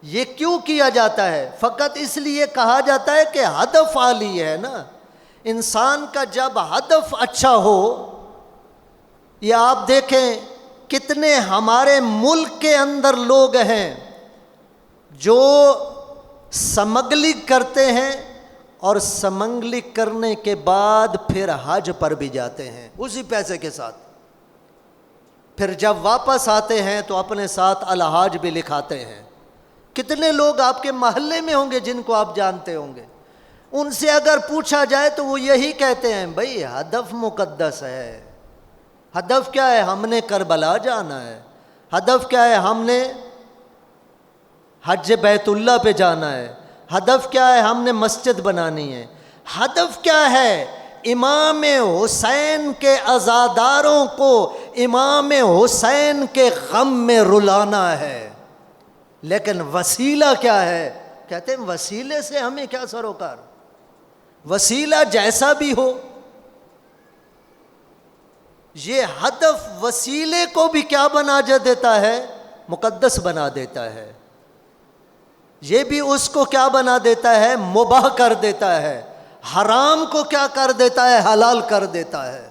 یہ کیوں کیا جاتا ہے؟ فقط اس لیے کہا جاتا ہے کہ ہدف عالی ہے نا. انسان کا جب ہدف اچھا ہو، یہ آپ دیکھیں کتنے ہمارے ملک کے اندر لوگ ہیں جو سمگلنگ کرتے ہیں اور سمگلنگ کرنے کے بعد پھر حج پر بھی جاتے ہیں اسی پیسے کے ساتھ. پھر جب واپس آتے ہیں تو اپنے ساتھ الحاج بھی لکھاتے ہیں. کتنے لوگ آپ کے محلے میں ہوں گے جن کو آپ جانتے ہوں گے. ان سے اگر پوچھا جائے تو وہ یہی کہتے ہیں بھائی ہدف مقدس ہے. ہدف کیا ہے؟ ہم نے کربلا جانا ہے. ہدف کیا ہے؟ ہم نے حج بیت اللہ پہ جانا ہے. ہدف کیا ہے؟ ہم نے مسجد بنانی ہے. ہدف کیا ہے؟ امام حسین کے عزاداروں کو امام حسین کے غم میں رلانا ہے. لیکن وسیلہ کیا ہے؟ کہتے ہیں وسیلے سے ہمیں کیا سروکار، وسیلہ جیسا بھی ہو. یہ ہدف وسیلے کو بھی کیا بنا دیتا ہے؟ مقدس بنا دیتا ہے. یہ بھی اس کو کیا بنا دیتا ہے؟ مباح کر دیتا ہے. حرام کو کیا کر دیتا ہے؟ حلال کر دیتا ہے.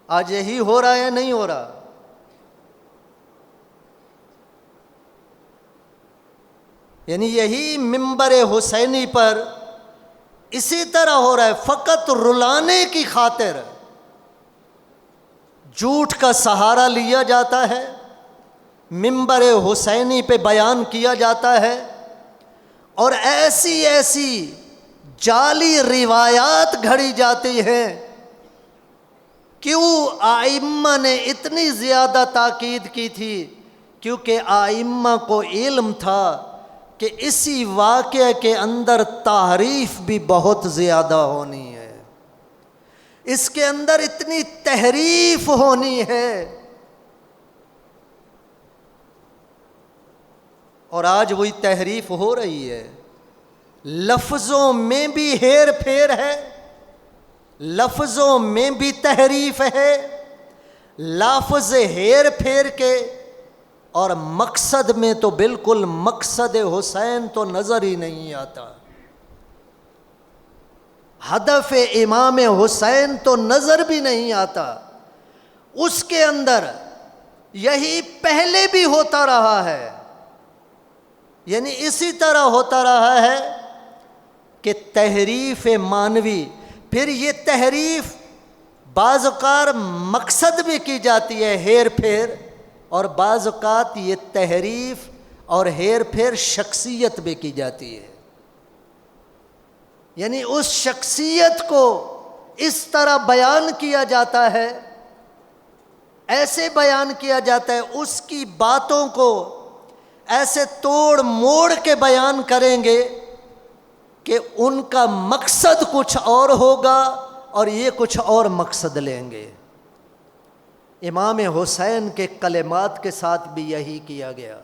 آج یہی ہو رہا ہے نہیں ہو رہا؟ یعنی یہی منبر حسینی پر اسی طرح ہو رہا ہے. فقط رلانے کی خاطر جھوٹ کا سہارا لیا جاتا ہے، منبر حسینی پہ بیان کیا جاتا ہے، اور ایسی ایسی جعلی روایات گھڑی جاتی ہیں. کیوں ائمہ نے اتنی زیادہ تاکید کی تھی؟ کیونکہ ائمہ کو علم تھا کہ اسی واقعے کے اندر تحریف بھی بہت زیادہ ہونی ہے، اس کے اندر اتنی تحریف ہونی ہے. اور آج وہی تحریف ہو رہی ہے. لفظوں میں بھی ہیر پھیر ہے، لفظوں میں بھی تحریف ہے. لفظ ہیر پھیر کے اور مقصد میں تو بالکل مقصد حسین تو نظر ہی نہیں آتا. ہدف امام حسین تو نظر بھی نہیں آتا. اس کے اندر یہی پہلے بھی ہوتا رہا ہے. یعنی اسی طرح ہوتا رہا ہے کہ تحریف مانوی، پھر یہ تحریف بعض اوقات مقصد بھی کی جاتی ہے ہیر پھیر، اور بعض اوقات یہ تحریف اور ہیر پھیر شخصیت بھی کی جاتی ہے. یعنی اس شخصیت کو اس طرح بیان کیا جاتا ہے، ایسے بیان کیا جاتا ہے، اس کی باتوں کو ایسے توڑ موڑ کے بیان کریں گے کہ ان کا مقصد کچھ اور ہوگا اور یہ کچھ اور مقصد لیں گے. امام حسین کے کلمات کے ساتھ بھی یہی کیا گیا.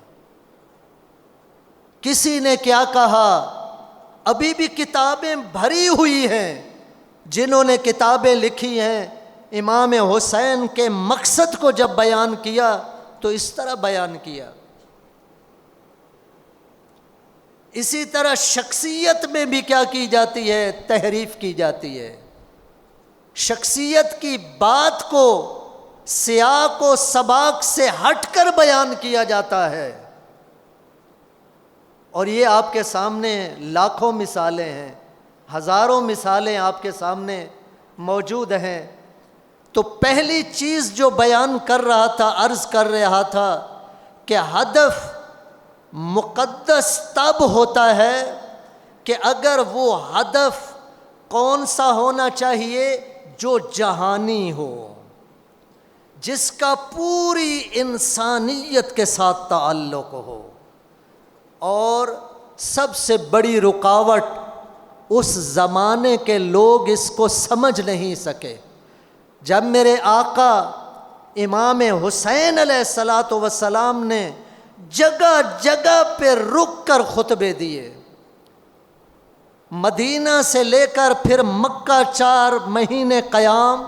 کسی نے کیا کہا؟ ابھی بھی کتابیں بھری ہوئی ہیں جنہوں نے کتابیں لکھی ہیں، امام حسین کے مقصد کو جب بیان کیا تو اس طرح بیان کیا۔ اسی طرح شخصیت میں بھی کیا کی جاتی ہے؟ تحریف کی جاتی ہے۔ شخصیت کی بات کو سیاق و سباق سے ہٹ کر بیان کیا جاتا ہے، اور یہ آپ کے سامنے لاکھوں مثالیں ہیں، ہزاروں مثالیں آپ کے سامنے موجود ہیں۔ تو پہلی چیز جو بیان کر رہا تھا، عرض کر رہا تھا کہ ہدف مقدس تب ہوتا ہے کہ اگر وہ ہدف کون سا ہونا چاہیے؟ جو جہانی ہو، جس کا پوری انسانیت کے ساتھ تعلق ہو۔ اور سب سے بڑی رکاوٹ اس زمانے کے لوگ اس کو سمجھ نہیں سکے۔ جب میرے آقا امام حسین علیہ الصلاۃ والسلام نے جگہ جگہ پہ رک کر خطبے دیے، مدینہ سے لے کر پھر مکہ 4 مہینے قیام،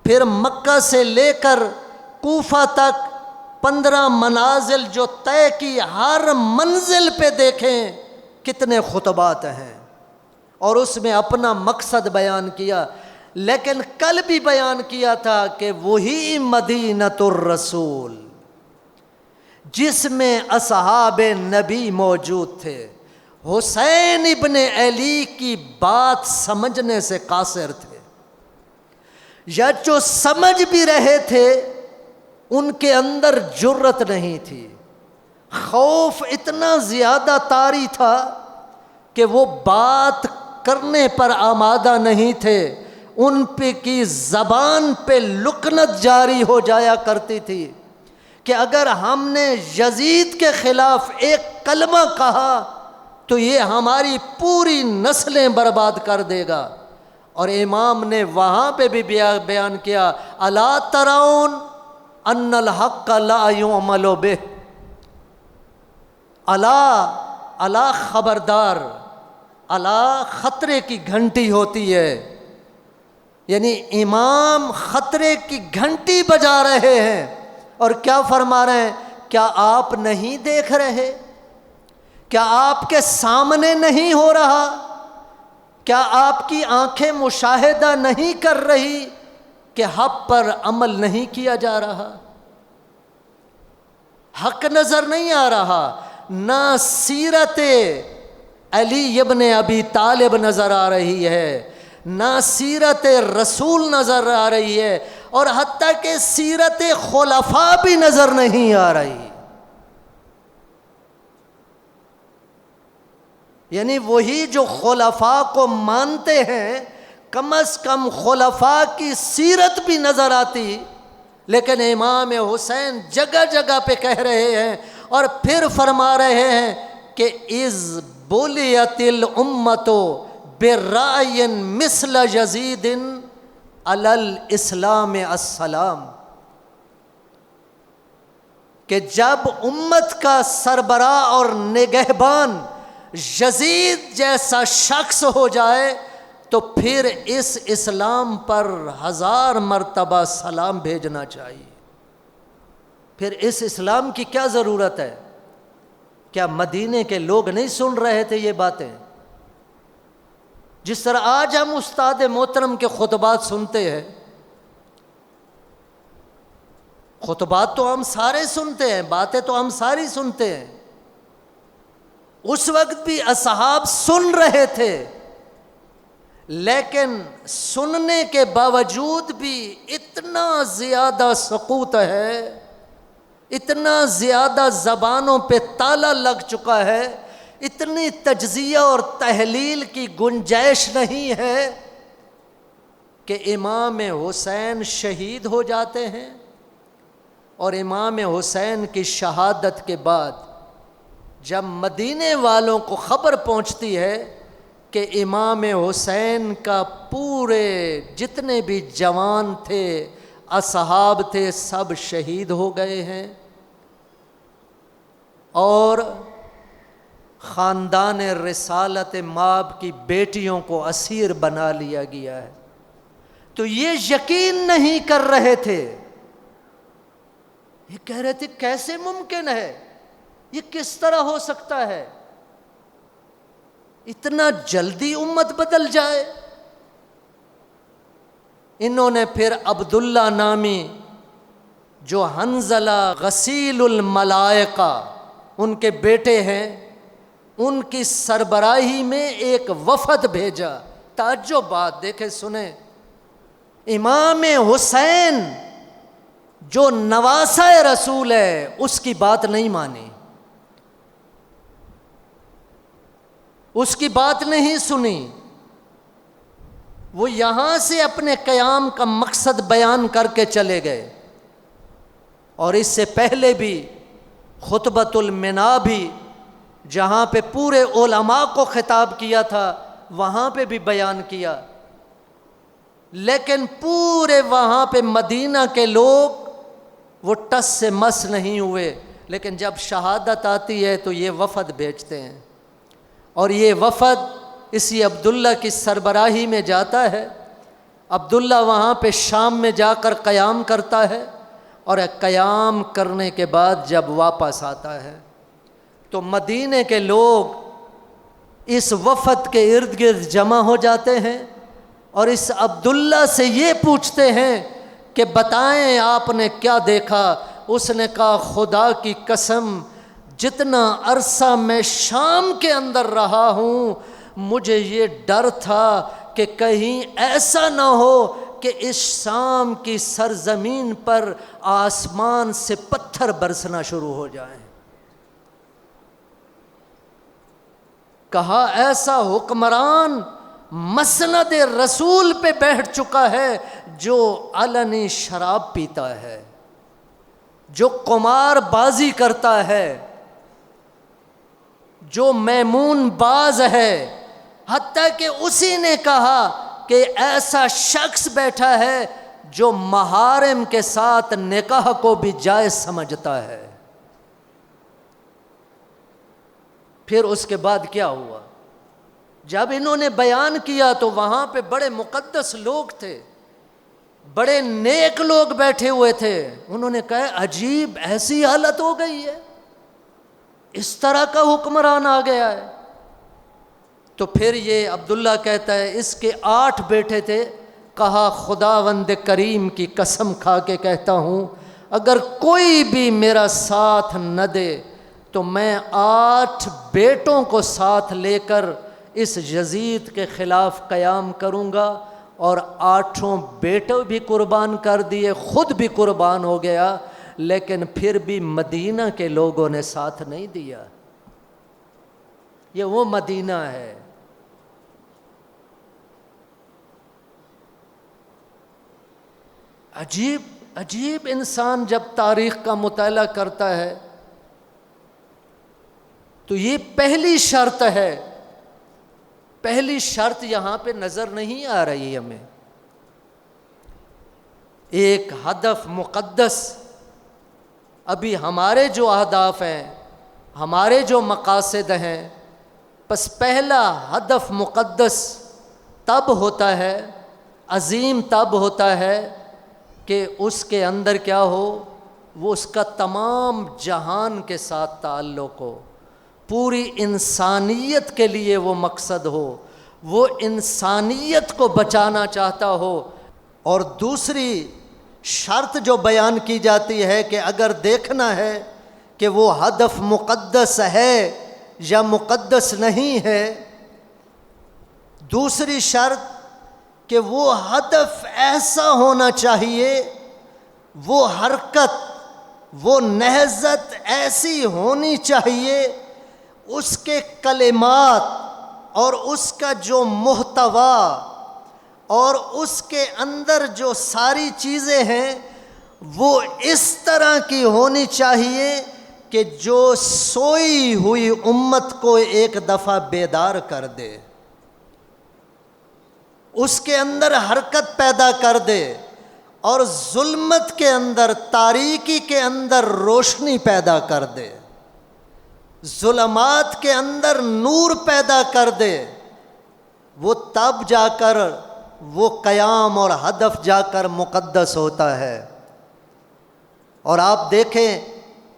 پھر مکہ سے لے کر کوفہ تک 15 منازل جو طے کی، ہر منزل پہ دیکھیں کتنے خطبات ہیں، اور اس میں اپنا مقصد بیان کیا۔ لیکن کل بھی بیان کیا تھا کہ وہی مدینۃ الرسول جس میں اصحاب نبی موجود تھے، حسین ابن علی کی بات سمجھنے سے قاصر تھے، یا جو سمجھ بھی رہے تھے ان کے اندر جرت نہیں تھی، خوف اتنا زیادہ طاری تھا کہ وہ بات کرنے پر آمادہ نہیں تھے، ان پہ کی زبان پہ لکنت جاری ہو جایا کرتی تھی کہ اگر ہم نے یزید کے خلاف ایک کلمہ کہا تو یہ ہماری پوری نسلیں برباد کر دے گا۔ اور امام نے وہاں پہ بھی بیان کیا، الا ترون ان الحق لا یعمل بہ، الا خبردار، الا خطرے کی گھنٹی ہوتی ہے، یعنی امام خطرے کی گھنٹی بجا رہے ہیں، اور کیا فرما رہے ہیں؟ کیا آپ نہیں دیکھ رہے؟ کیا آپ کے سامنے نہیں ہو رہا؟ کیا آپ کی آنکھیں مشاہدہ نہیں کر رہی کہ حق پر عمل نہیں کیا جا رہا؟ حق نظر نہیں آ رہا، نہ سیرت علی ابن ابی طالب نظر آ رہی ہے، نہ سیرت رسول نظر آ رہی ہے، اور حتیٰ کہ سیرت خلفاء بھی نظر نہیں آ رہی۔ یعنی وہی جو خلفاء کو مانتے ہیں، کم از کم خلفاء کی سیرت بھی نظر آتی، لیکن امام حسین جگہ جگہ پہ کہہ رہے ہیں، اور پھر فرما رہے ہیں کہ اذ بلیت الامت برأی مثل یزید علی الاسلام السلام، کہ جب امت کا سربراہ اور نگہبان یزید جیسا شخص ہو جائے تو پھر اس اسلام پر 1000 مرتبہ سلام بھیجنا چاہیے۔ پھر اس اسلام کی کیا ضرورت ہے؟ کیا مدینے کے لوگ نہیں سن رہے تھے یہ باتیں؟ جس طرح آج ہم استاد محترم کے خطبات سنتے ہیں، خطبات تو ہم سارے سنتے ہیں، باتیں تو ہم ساری سنتے ہیں، اس وقت بھی اصحاب سن رہے تھے، لیکن سننے کے باوجود بھی اتنا زیادہ سقوط ہے، اتنا زیادہ زبانوں پہ تالا لگ چکا ہے، اتنی تجزیہ اور تحلیل کی گنجائش نہیں ہے کہ امام حسین شہید ہو جاتے ہیں، اور امام حسین کی شہادت کے بعد جب مدینے والوں کو خبر پہنچتی ہے کہ امام حسین کا پورے جتنے بھی جوان تھے، اصحاب تھے، سب شہید ہو گئے ہیں، اور خاندان رسالت ماب کی بیٹیوں کو اسیر بنا لیا گیا ہے، تو یہ یقین نہیں کر رہے تھے، یہ کہہ رہے تھے کیسے ممکن ہے، یہ کس طرح ہو سکتا ہے، اتنا جلدی امت بدل جائے۔ انہوں نے پھر عبداللہ نامی جو حنظلہ غسیل الملائکہ ان کے بیٹے ہیں، ان کی سربراہی میں ایک وفد بھیجا۔ تعجب بات دیکھیں سنیں، امام حسین جو نواسہ رسول ہے اس کی بات نہیں مانی، اس کی بات نہیں سنی، وہ یہاں سے اپنے قیام کا مقصد بیان کر کے چلے گئے۔ اور اس سے پہلے بھی خطبۃ المنا بھی جہاں پہ پورے علماء کو خطاب کیا تھا وہاں پہ بھی بیان کیا، لیکن پورے وہاں پہ مدینہ کے لوگ وہ ٹس سے مس نہیں ہوئے، لیکن جب شہادت آتی ہے تو یہ وفد بھیجتے ہیں، اور یہ وفد اسی عبداللہ کی سربراہی میں جاتا ہے۔ عبداللہ وہاں پہ شام میں جا کر قیام کرتا ہے، اور قیام کرنے کے بعد جب واپس آتا ہے تو مدینے کے لوگ اس وفد کے ارد گرد جمع ہو جاتے ہیں، اور اس عبداللہ سے یہ پوچھتے ہیں کہ بتائیں آپ نے کیا دیکھا۔ اس نے کہا خدا کی قسم، جتنا عرصہ میں شام کے اندر رہا ہوں مجھے یہ ڈر تھا کہ کہیں ایسا نہ ہو کہ اس شام کی سرزمین پر آسمان سے پتھر برسنا شروع ہو جائیں۔ کہا ایسا حکمران مسند رسول پہ بیٹھ چکا ہے جو علنی شراب پیتا ہے، جو قمار بازی کرتا ہے، جو میمون باز ہے، حتیٰ کہ اسی نے کہا کہ ایسا شخص بیٹھا ہے جو محارم کے ساتھ نکاح کو بھی جائز سمجھتا ہے۔ پھر اس کے بعد کیا ہوا؟ جب انہوں نے بیان کیا تو وہاں پہ بڑے مقدس لوگ تھے، بڑے نیک لوگ بیٹھے ہوئے تھے، انہوں نے کہا عجیب ایسی حالت ہو گئی ہے، اس طرح کا حکمران آ گیا ہے۔ تو پھر یہ عبداللہ کہتا ہے اس کے 8 بیٹے تھے، کہا خداوند کریم کی قسم کھا کے کہتا ہوں اگر کوئی بھی میرا ساتھ نہ دے تو میں 8 بیٹوں کو ساتھ لے کر اس یزید کے خلاف قیام کروں گا۔ اور 8 بیٹے بھی قربان کر دیے، خود بھی قربان ہو گیا، لیکن پھر بھی مدینہ کے لوگوں نے ساتھ نہیں دیا۔ یہ وہ مدینہ ہے۔ عجیب عجیب انسان جب تاریخ کا مطالعہ کرتا ہے تو یہ پہلی شرط ہے، پہلی شرط یہاں پہ نظر نہیں آ رہی ہمیں۔ ایک ہدف مقدس، ابھی ہمارے جو اہداف ہیں، ہمارے جو مقاصد ہیں، بس پہلا ہدف مقدس تب ہوتا ہے، عظیم تب ہوتا ہے کہ اس کے اندر کیا ہو، وہ اس کا تمام جہان کے ساتھ تعلق ہو، پوری انسانیت کے لیے وہ مقصد ہو، وہ انسانیت کو بچانا چاہتا ہو۔ اور دوسری شرط جو بیان کی جاتی ہے کہ اگر دیکھنا ہے کہ وہ ہدف مقدس ہے یا مقدس نہیں ہے، دوسری شرط کہ وہ ہدف ایسا ہونا چاہیے، وہ حرکت، وہ نہضت ایسی ہونی چاہیے، اس کے کلمات اور اس کا جو محتوا اور اس کے اندر جو ساری چیزیں ہیں وہ اس طرح کی ہونی چاہیے کہ جو سوئی ہوئی امت کو ایک دفعہ بیدار کر دے، اس کے اندر حرکت پیدا کر دے، اور ظلمت کے اندر، تاریکی کے اندر روشنی پیدا کر دے۔ ظلمات کے اندر نور پیدا کر دے، وہ تب جا کر وہ قیام اور ہدف جا کر مقدس ہوتا ہے۔ اور آپ دیکھیں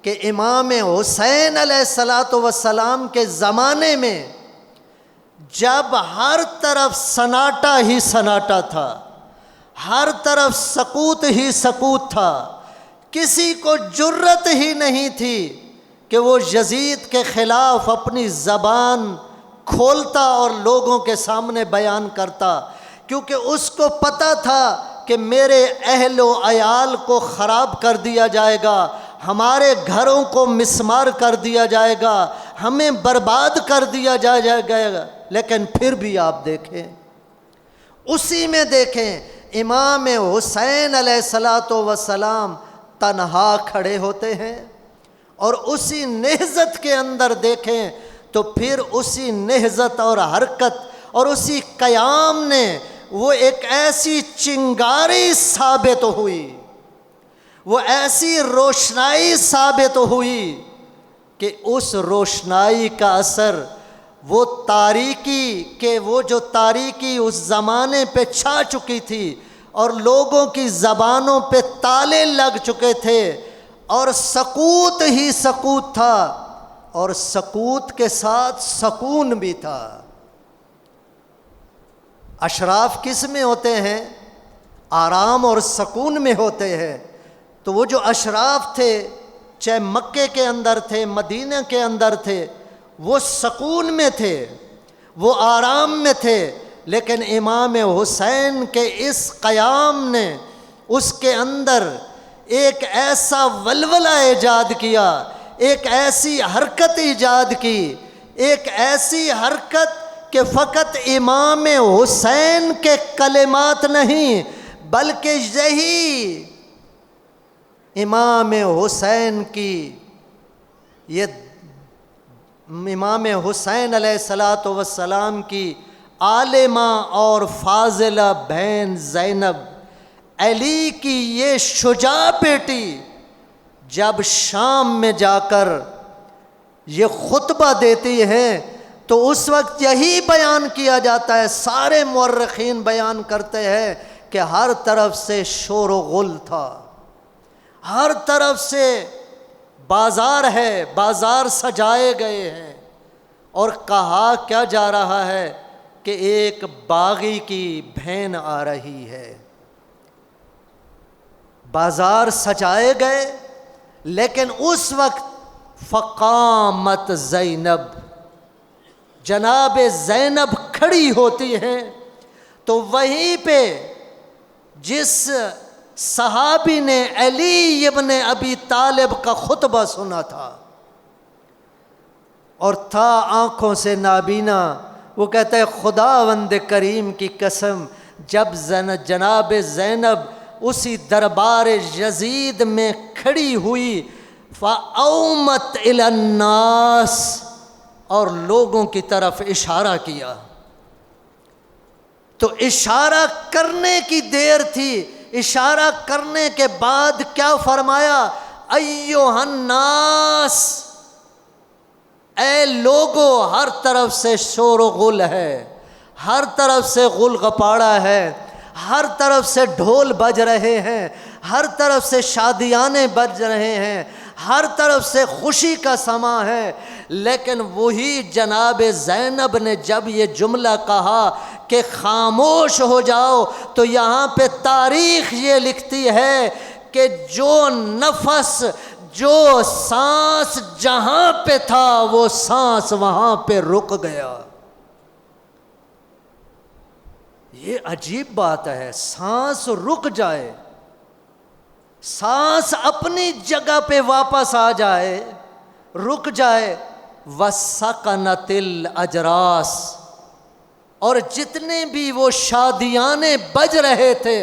کہ امام حسین علیہ الصلاۃ والسلام کے زمانے میں جب ہر طرف سناٹا ہی سناٹا تھا، ہر طرف سکوت ہی سکوت تھا، کسی کو جرت ہی نہیں تھی کہ وہ یزید کے خلاف اپنی زبان کھولتا اور لوگوں کے سامنے بیان کرتا، کیونکہ اس کو پتہ تھا کہ میرے اہل و عیال کو خراب کر دیا جائے گا، ہمارے گھروں کو مسمار کر دیا جائے گا، ہمیں برباد کر دیا جائے گا۔ لیکن پھر بھی آپ دیکھیں، اسی میں دیکھیں امام حسین علیہ الصلاۃ والسلام تنہا کھڑے ہوتے ہیں، اور اسی نہضت کے اندر دیکھیں تو پھر اسی نہضت اور حرکت اور اسی قیام نے وہ ایک ایسی چنگاری ثابت ہوئی، وہ ایسی روشنائی ثابت ہوئی کہ اس روشنائی کا اثر وہ تاریکی کہ وہ جو تاریکی اس زمانے پہ چھا چکی تھی اور لوگوں کی زبانوں پہ تالے لگ چکے تھے، اور سکوت ہی سکوت تھا، اور سکوت کے ساتھ سکون بھی تھا۔ اشراف کس میں ہوتے ہیں؟ آرام اور سکون میں ہوتے ہیں۔ تو وہ جو اشراف تھے، چاہے مکے کے اندر تھے، مدینہ کے اندر تھے، وہ سکون میں تھے، وہ آرام میں تھے، لیکن امام حسین کے اس قیام نے اس کے اندر ایک ایسا ولولہ ایجاد کیا، ایک ایسی حرکت ایجاد کی، ایک ایسی حرکت کہ فقط امام حسین کے کلمات نہیں، بلکہ یہی امام حسین کی یہ امام حسین علیہ الصلاۃ والسلام کی عالمہ اور فاضلہ بہن زینب، علی کی یہ شجاع بیٹی جب شام میں جا کر یہ خطبہ دیتی ہے تو اس وقت یہی بیان کیا جاتا ہے، سارے مورخین بیان کرتے ہیں کہ ہر طرف سے شور و غل تھا، ہر طرف سے بازار ہے، بازار سجائے گئے ہیں، اور کہا کیا جا رہا ہے کہ ایک باغی کی بہن آ رہی ہے۔ بازار سجائے گئے، لیکن اس وقت فقامت زینب، جناب زینب کھڑی ہوتی ہیں، تو وہیں پہ جس صحابی نے علی ابن ابی طالب کا خطبہ سنا تھا اور تھا آنکھوں سے نابینا، وہ کہتا ہے خداوند کریم کی قسم، جب جناب زینب اسی دربار یزید میں کھڑی ہوئی، فَأَوْمَتْ إِلَى النَّاسِ، اور لوگوں کی طرف اشارہ کیا، تو اشارہ کرنے کی دیر تھی، اشارہ کرنے کے بعد کیا فرمایا؟ ایھا الناس، اے لوگو، ہر طرف سے شور و غل ہے، ہر طرف سے غل غپاڑا ہے، ہر طرف سے ڈھول بج رہے ہیں، ہر طرف سے شادیانے بج رہے ہیں، ہر طرف سے خوشی کا سما ہے، لیکن وہی جناب زینب نے جب یہ جملہ کہا کہ خاموش ہو جاؤ، تو یہاں پہ تاریخ یہ لکھتی ہے کہ جو نفس، جو سانس جہاں پہ تھا وہ سانس وہاں پہ رک گیا۔ یہ عجیب بات ہے، سانس رک جائے، سانس اپنی جگہ پہ واپس آ جائے، رک جائے۔ وَسَقَنَتِ الْأَجْرَاسِ، اور جتنے بھی وہ شادیانے بج رہے تھے،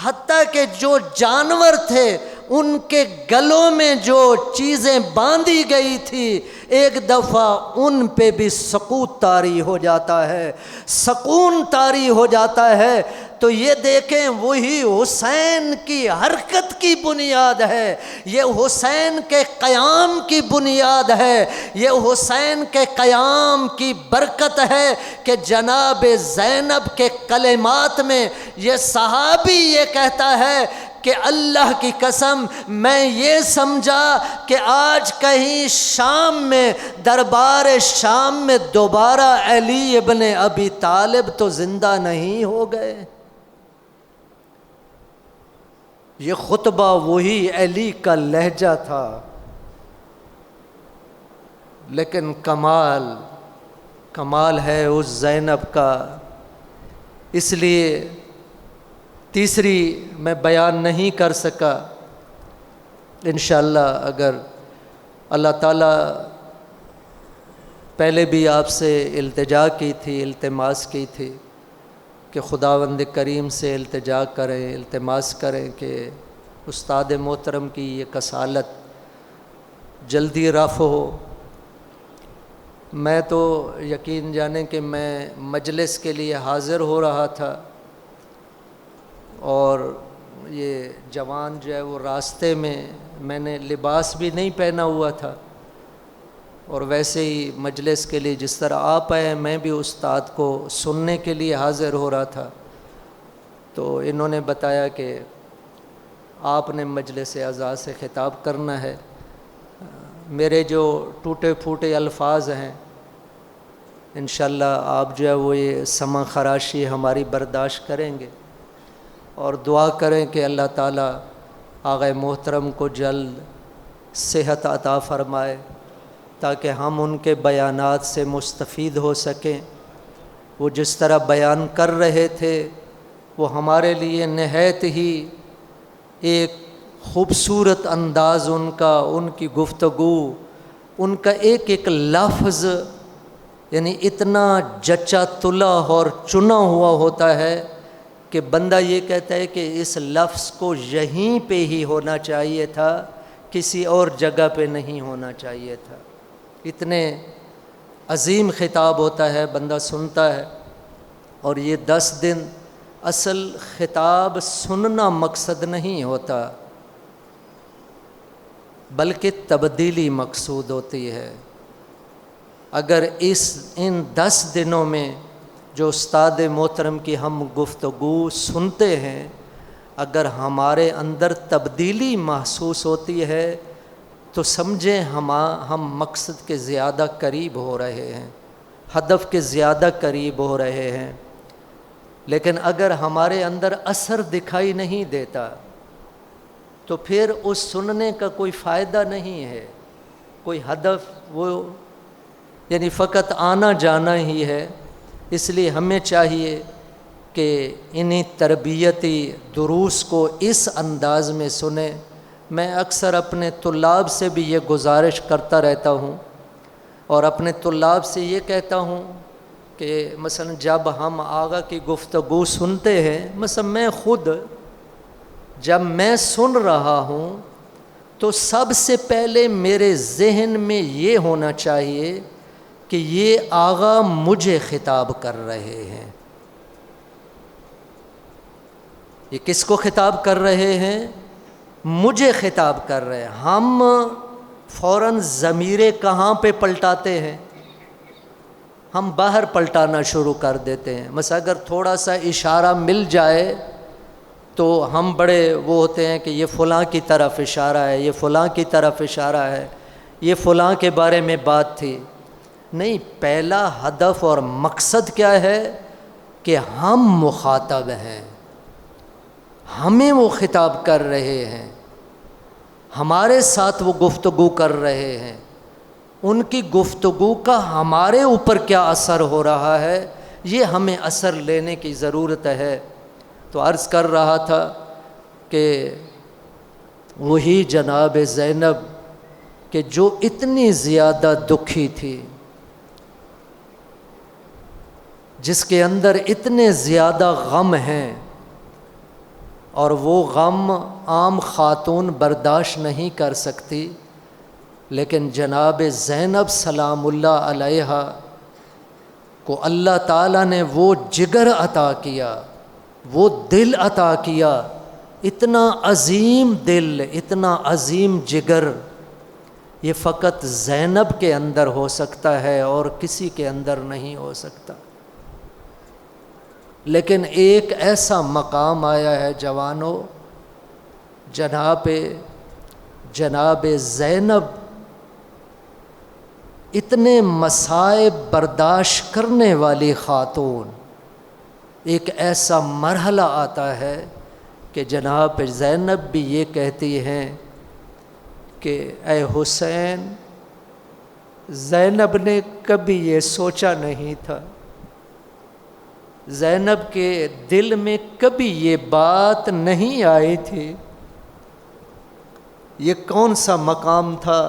حتیٰ کہ جو جانور تھے ان کے گلوں میں جو چیزیں باندھی گئی تھی، ایک دفعہ ان پہ بھی سکوت طاری ہو جاتا ہے، سکون طاری ہو جاتا ہے۔ تو تو یہ دیکھیں وہی حسین کی حرکت کی بنیاد ہے، یہ حسین کے قیام کی بنیاد ہے، یہ حسین کے قیام کی برکت ہے کہ جناب زینب کے کلمات میں یہ صحابی یہ کہتا ہے کہ اللہ کی قسم میں یہ سمجھا کہ آج کہیں شام میں، دربار شام میں دوبارہ علی ابن ابی طالب تو زندہ نہیں ہو گئے۔ یہ خطبہ وہی علی کا لہجہ تھا، لیکن کمال ہے اس زینب کا۔ اس لیے تیسری میں بیان نہیں کر سکا، انشاءاللہ اگر اللہ تعالیٰ، پہلے بھی آپ سے التجا کی تھی، التماس کی تھی کہ خداوند کریم سے التجا کریں، التماس کریں کہ استاد محترم کی یہ کسالت جلدی رفع ہو۔ میں تو یقین جانیں کہ میں مجلس کے لیے حاضر ہو رہا تھا اور یہ جوان جو ہے وہ راستے میں نے لباس بھی نہیں پہنا ہوا تھا، اور ویسے ہی مجلس کے لیے جس طرح آپ آئے میں بھی استاد کو سننے کے لیے حاضر ہو رہا تھا، تو انہوں نے بتایا کہ آپ نے مجلس اعزا سے خطاب کرنا ہے۔ میرے جو ٹوٹے پھوٹے الفاظ ہیں انشاءاللہ آپ جو ہے وہ یہ سمع خراشی ہماری برداشت کریں گے، اور دعا کریں کہ اللہ تعالیٰ آقا محترم کو جلد صحت عطا فرمائے تاکہ ہم ان کے بیانات سے مستفید ہو سکیں۔ وہ جس طرح بیان کر رہے تھے وہ ہمارے لیے نہایت ہی ایک خوبصورت انداز ان کی گفتگو، ان کا ایک ایک لفظ یعنی اتنا جچا تلا اور چنا ہوا ہوتا ہے کہ بندہ یہ کہتا ہے کہ اس لفظ کو یہیں پہ ہی ہونا چاہیے تھا، کسی اور جگہ پہ نہیں ہونا چاہیے تھا۔ اتنے عظیم خطاب ہوتا ہے، بندہ سنتا ہے۔ اور یہ 10 دن اصل خطاب سننا مقصد نہیں ہوتا، بلکہ تبدیلی مقصود ہوتی ہے۔ اگر ان 10 دنوں میں جو استاد محترم کی ہم گفتگو سنتے ہیں، اگر ہمارے اندر تبدیلی محسوس ہوتی ہے تو سمجھیں ہم مقصد کے زیادہ قریب ہو رہے ہیں، ہدف کے زیادہ قریب ہو رہے ہیں۔ لیکن اگر ہمارے اندر اثر دکھائی نہیں دیتا تو پھر اس سننے کا کوئی فائدہ نہیں ہے، کوئی ہدف وہ یعنی فقط آنا جانا ہی ہے۔ اس لیے ہمیں چاہیے کہ انہی تربیتی دروس کو اس انداز میں سنیں۔ میں اکثر اپنے طلاب سے بھی یہ گزارش کرتا رہتا ہوں، اور اپنے طلاب سے یہ کہتا ہوں کہ مثلا جب ہم آقا کی گفتگو سنتے ہیں، مثلا میں خود جب میں سن رہا ہوں تو سب سے پہلے میرے ذہن میں یہ ہونا چاہیے کہ یہ آقا مجھے خطاب کر رہے ہیں۔ یہ کس کو خطاب کر رہے ہیں؟ مجھے خطاب کر رہے ہیں۔ ہم فوراً ضمیریں کہاں پہ پلٹاتے ہیں؟ ہم باہر پلٹانا شروع کر دیتے ہیں۔ مثلا اگر تھوڑا سا اشارہ مل جائے تو ہم بڑے وہ ہوتے ہیں کہ یہ فلاں کی طرف اشارہ ہے، یہ فلاں کی طرف اشارہ ہے، یہ فلاں کے بارے میں بات تھی۔ نہیں، پہلا ہدف اور مقصد کیا ہے کہ ہم مخاطب ہیں، ہمیں وہ خطاب کر رہے ہیں، ہمارے ساتھ وہ گفتگو کر رہے ہیں، ان کی گفتگو کا ہمارے اوپر کیا اثر ہو رہا ہے، یہ ہمیں اثر لینے کی ضرورت ہے۔ تو عرض کر رہا تھا کہ وہی جناب زینب کہ جو اتنی زیادہ دکھی تھی، جس کے اندر اتنے زیادہ غم ہیں، اور وہ غم عام خاتون برداشت نہیں کر سکتی، لیکن جناب زینب سلام اللہ علیہا کو اللہ تعالیٰ نے وہ جگر عطا کیا، وہ دل عطا کیا، اتنا عظیم دل، اتنا عظیم جگر، یہ فقط زینب کے اندر ہو سکتا ہے اور کسی کے اندر نہیں ہو سکتا۔ لیکن ایک ایسا مقام آیا ہے جوانوں، جناب زینب اتنے مصائب برداشت کرنے والی خاتون، ایک ایسا مرحلہ آتا ہے کہ جناب زینب بھی یہ کہتی ہیں کہ اے حسین، زینب نے کبھی یہ سوچا نہیں تھا، زینب کے دل میں کبھی یہ بات نہیں آئی تھی۔ یہ کون سا مقام تھا؟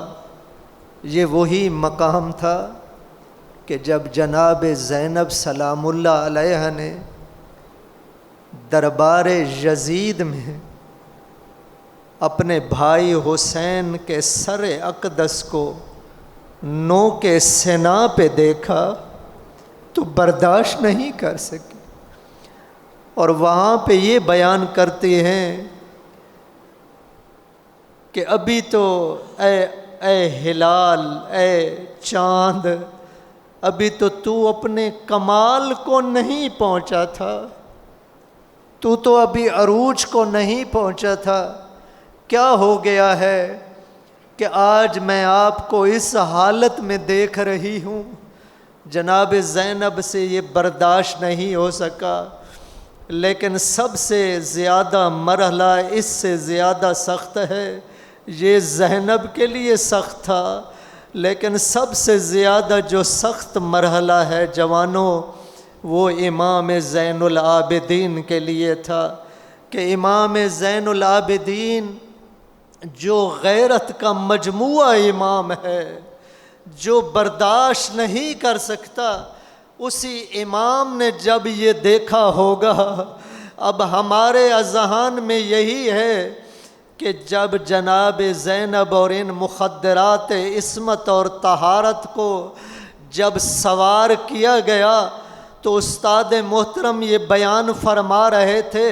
یہ وہی مقام تھا کہ جب جناب زینب سلام اللہ علیہ نے دربار یزید میں اپنے بھائی حسین کے سر اقدس کو نوک سنا پہ دیکھا تو برداشت نہیں کر سکی، اور وہاں پہ یہ بیان کرتی ہیں کہ ابھی تو اے ہلال، اے چاند، ابھی تو اپنے کمال کو نہیں پہنچا تھا، تو ابھی عروج کو نہیں پہنچا تھا، کیا ہو گیا ہے کہ آج میں آپ کو اس حالت میں دیکھ رہی ہوں؟ جناب زینب سے یہ برداشت نہیں ہو سکا، لیکن سب سے زیادہ مرحلہ اس سے زیادہ سخت ہے۔ یہ زینب کے لیے سخت تھا، لیکن سب سے زیادہ جو سخت مرحلہ ہے جوانوں، وہ امام زین العابدین کے لیے تھا کہ امام زین العابدین جو غیرت کا مجموعہ امام ہے، جو برداشت نہیں کر سکتا، اسی امام نے جب یہ دیکھا ہوگا، اب ہمارے اذہان میں یہی ہے کہ جب جناب زینب اور ان مخدرات عصمت اور طہارت کو جب سوار کیا گیا تو استاد محترم یہ بیان فرما رہے تھے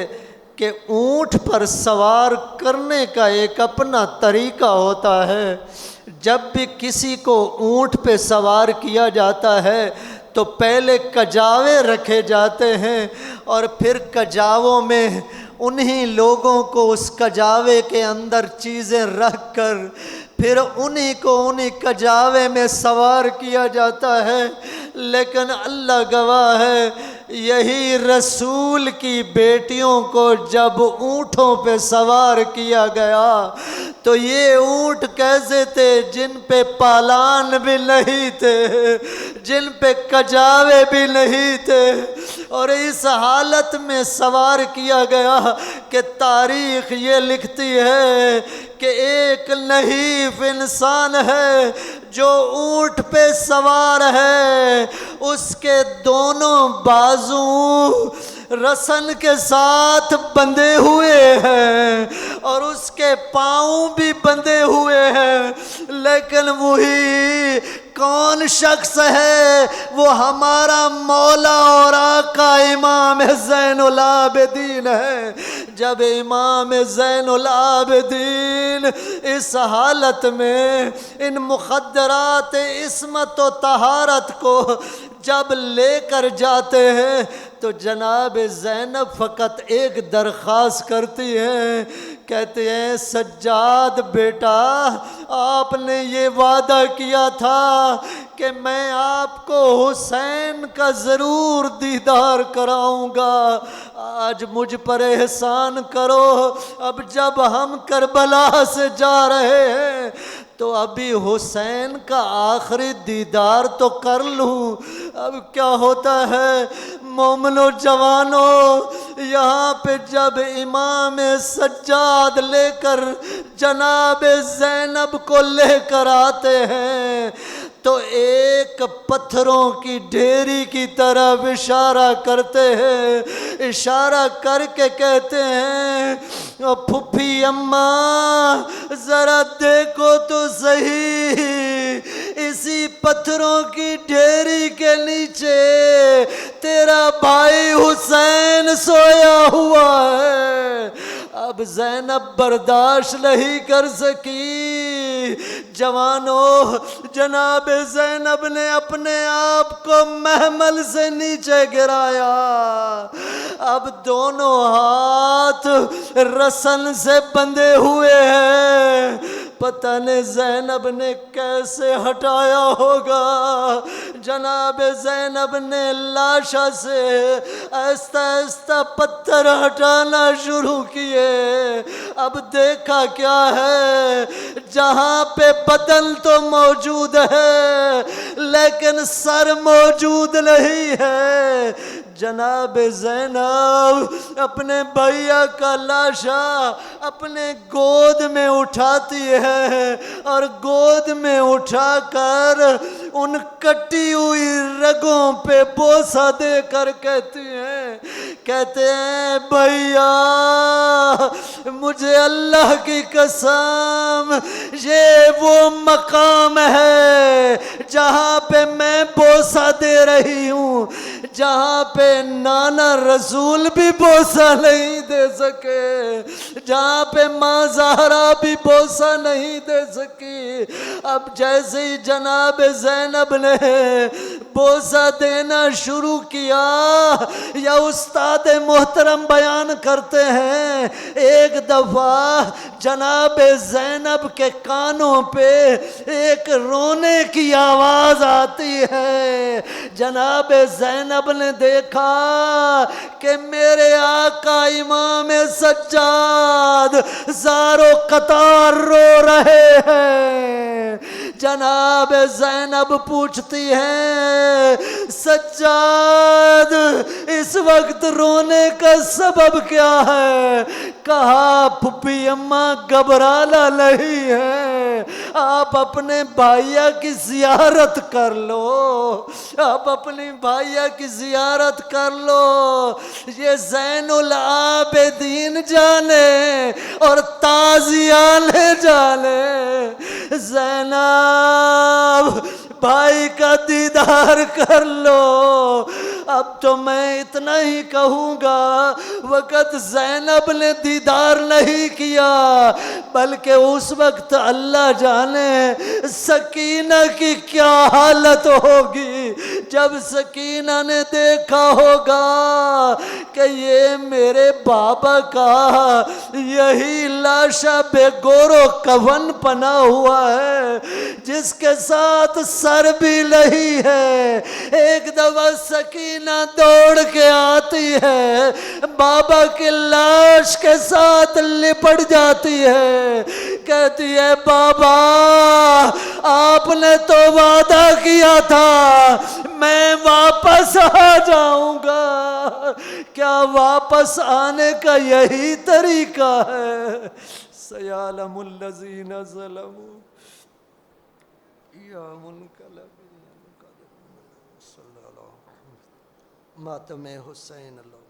کہ اونٹ پر سوار کرنے کا ایک اپنا طریقہ ہوتا ہے۔ جب بھی کسی کو اونٹ پہ سوار کیا جاتا ہے تو پہلے کجاوے رکھے جاتے ہیں، اور پھر کجاووں میں انہی لوگوں کو اس کجاوے کے اندر چیزیں رکھ کر پھر انہی کجاوے میں سوار کیا جاتا ہے۔ لیکن اللہ گواہ ہے، یہی رسول کی بیٹیوں کو جب اونٹوں پہ سوار کیا گیا تو یہ اونٹ کیسے تھے؟ جن پہ پالان بھی نہیں تھے، جن پہ کجاوے بھی نہیں تھے، اور اس حالت میں سوار کیا گیا کہ تاریخ یہ لکھتی ہے کہ ایک نحیف انسان ہے جو اونٹ پہ سوار ہے، اس کے دونوں بازو رسن کے ساتھ بندھے ہوئے ہیں اور اس کے پاؤں بھی بندھے ہوئے ہیں، لیکن وہی کون شخص ہے؟ وہ ہمارا مولا اور آقا امام زین العابدین ہے۔ جب امام زین العابدین اس حالت میں ان مخدرات عصمت و طہارت کو جب لے کر جاتے ہیں تو جناب زینب فقط ایک درخواست کرتی ہیں، کہتے ہیں سجاد بیٹا، آپ نے یہ وعدہ کیا تھا کہ میں آپ کو حسین کا ضرور دیدار کراؤں گا، آج مجھ پر احسان کرو، اب جب ہم کربلا سے جا رہے ہیں تو ابھی حسین کا آخری دیدار تو کر لوں۔ اب کیا ہوتا ہے مومنو جوانو، یہاں پہ جب امام سجاد لے کر جناب زینب کو لے کر آتے ہیں تو ایک پتھروں کی ڈھیری کی طرف اشارہ کرتے ہیں، اشارہ کر کے کہتے ہیں پھپھی اماں ذرا دیکھو تو صحیح، اس اسی پتھروں کی ڈھیری کے نیچے تیرا بھائی حسین سویا ہوا ہے۔ اب زینب برداشت نہیں کر سکی۔ جوانوں، جناب زینب نے اپنے آپ کو محمل سے نیچے گرایا۔ اب دونوں ہاتھ رسن سے بندھے ہوئے ہیں، پتہ نہیں زینب نے کیسے ہٹایا ہوگا۔ جناب زینب نے لاشا سے آہستہ آہستہ پتھر ہٹانا شروع کیے۔ اب دیکھا کیا ہے، جہاں پہ بدن تو موجود ہے لیکن سر موجود نہیں ہے۔ جناب زینب اپنے بھیا کا لاشا اپنے گود میں اٹھاتی ہے اور گود میں اٹھا کر ان کٹی ہوئی رگوں پہ بوسہ دے کر کہتے ہیں بھیا، مجھے اللہ کی قسم یہ وہ مقام ہے جہاں پہ میں بوسہ دے رہی ہوں، جہاں پہ نانا رسول بھی بوسہ نہیں دے سکے، جہاں پہ ماں زہرا بھی بوسہ نہیں دے سکی۔ اب جیسے ہی جناب زینب نے بوسہ دینا شروع کیا، یا استاد محترم بیان کرتے ہیں ایک دفعہ جناب زینب کے کانوں پہ ایک رونے کی آواز آتی ہے۔ جناب زینب نے دیکھا کہ میرے آقا امام سجاد زار و قطار رو رہے ہیں۔ جناب زینب پوچھتی ہیں سجاد اس وقت رونے کا سبب کیا ہے؟ کہا پھپھی اماں گھبرانا نہیں ہے، آپ اپنے بھائیا کی زیارت کر لو، آپ اپنی بھائیا کی زیارت کر لو، یہ زین العابدین جانے اور تازیانے جانے۔ زینب بھائی کا دیدار کر لو۔ اب تو میں اتنا ہی کہوں گا، وقت زینب نے دیدار نہیں کیا بلکہ اس وقت اللہ جانے سکینہ کی کیا حالت ہوگی جب سکینہ نے دیکھا ہوگا کہ یہ میرے بابا کا یہی لاشا بے گور و کفن پنا ہوا ہے جس کے ساتھ سر بھی نہیں ہے۔ ایک دفعہ سکینہ دوڑ کے آتی ہے، بابا کی لاش کے ساتھ لپٹ جاتی ہے، کہتی ہے بابا آپ نے تو وعدہ کیا تھا میں واپس آ جاؤں گا، کیا واپس آنے کا یہی طریقہ ہے؟ سیعلم الذین ظلموا یا منقلب صلی اللہ ماتم حسین اللہ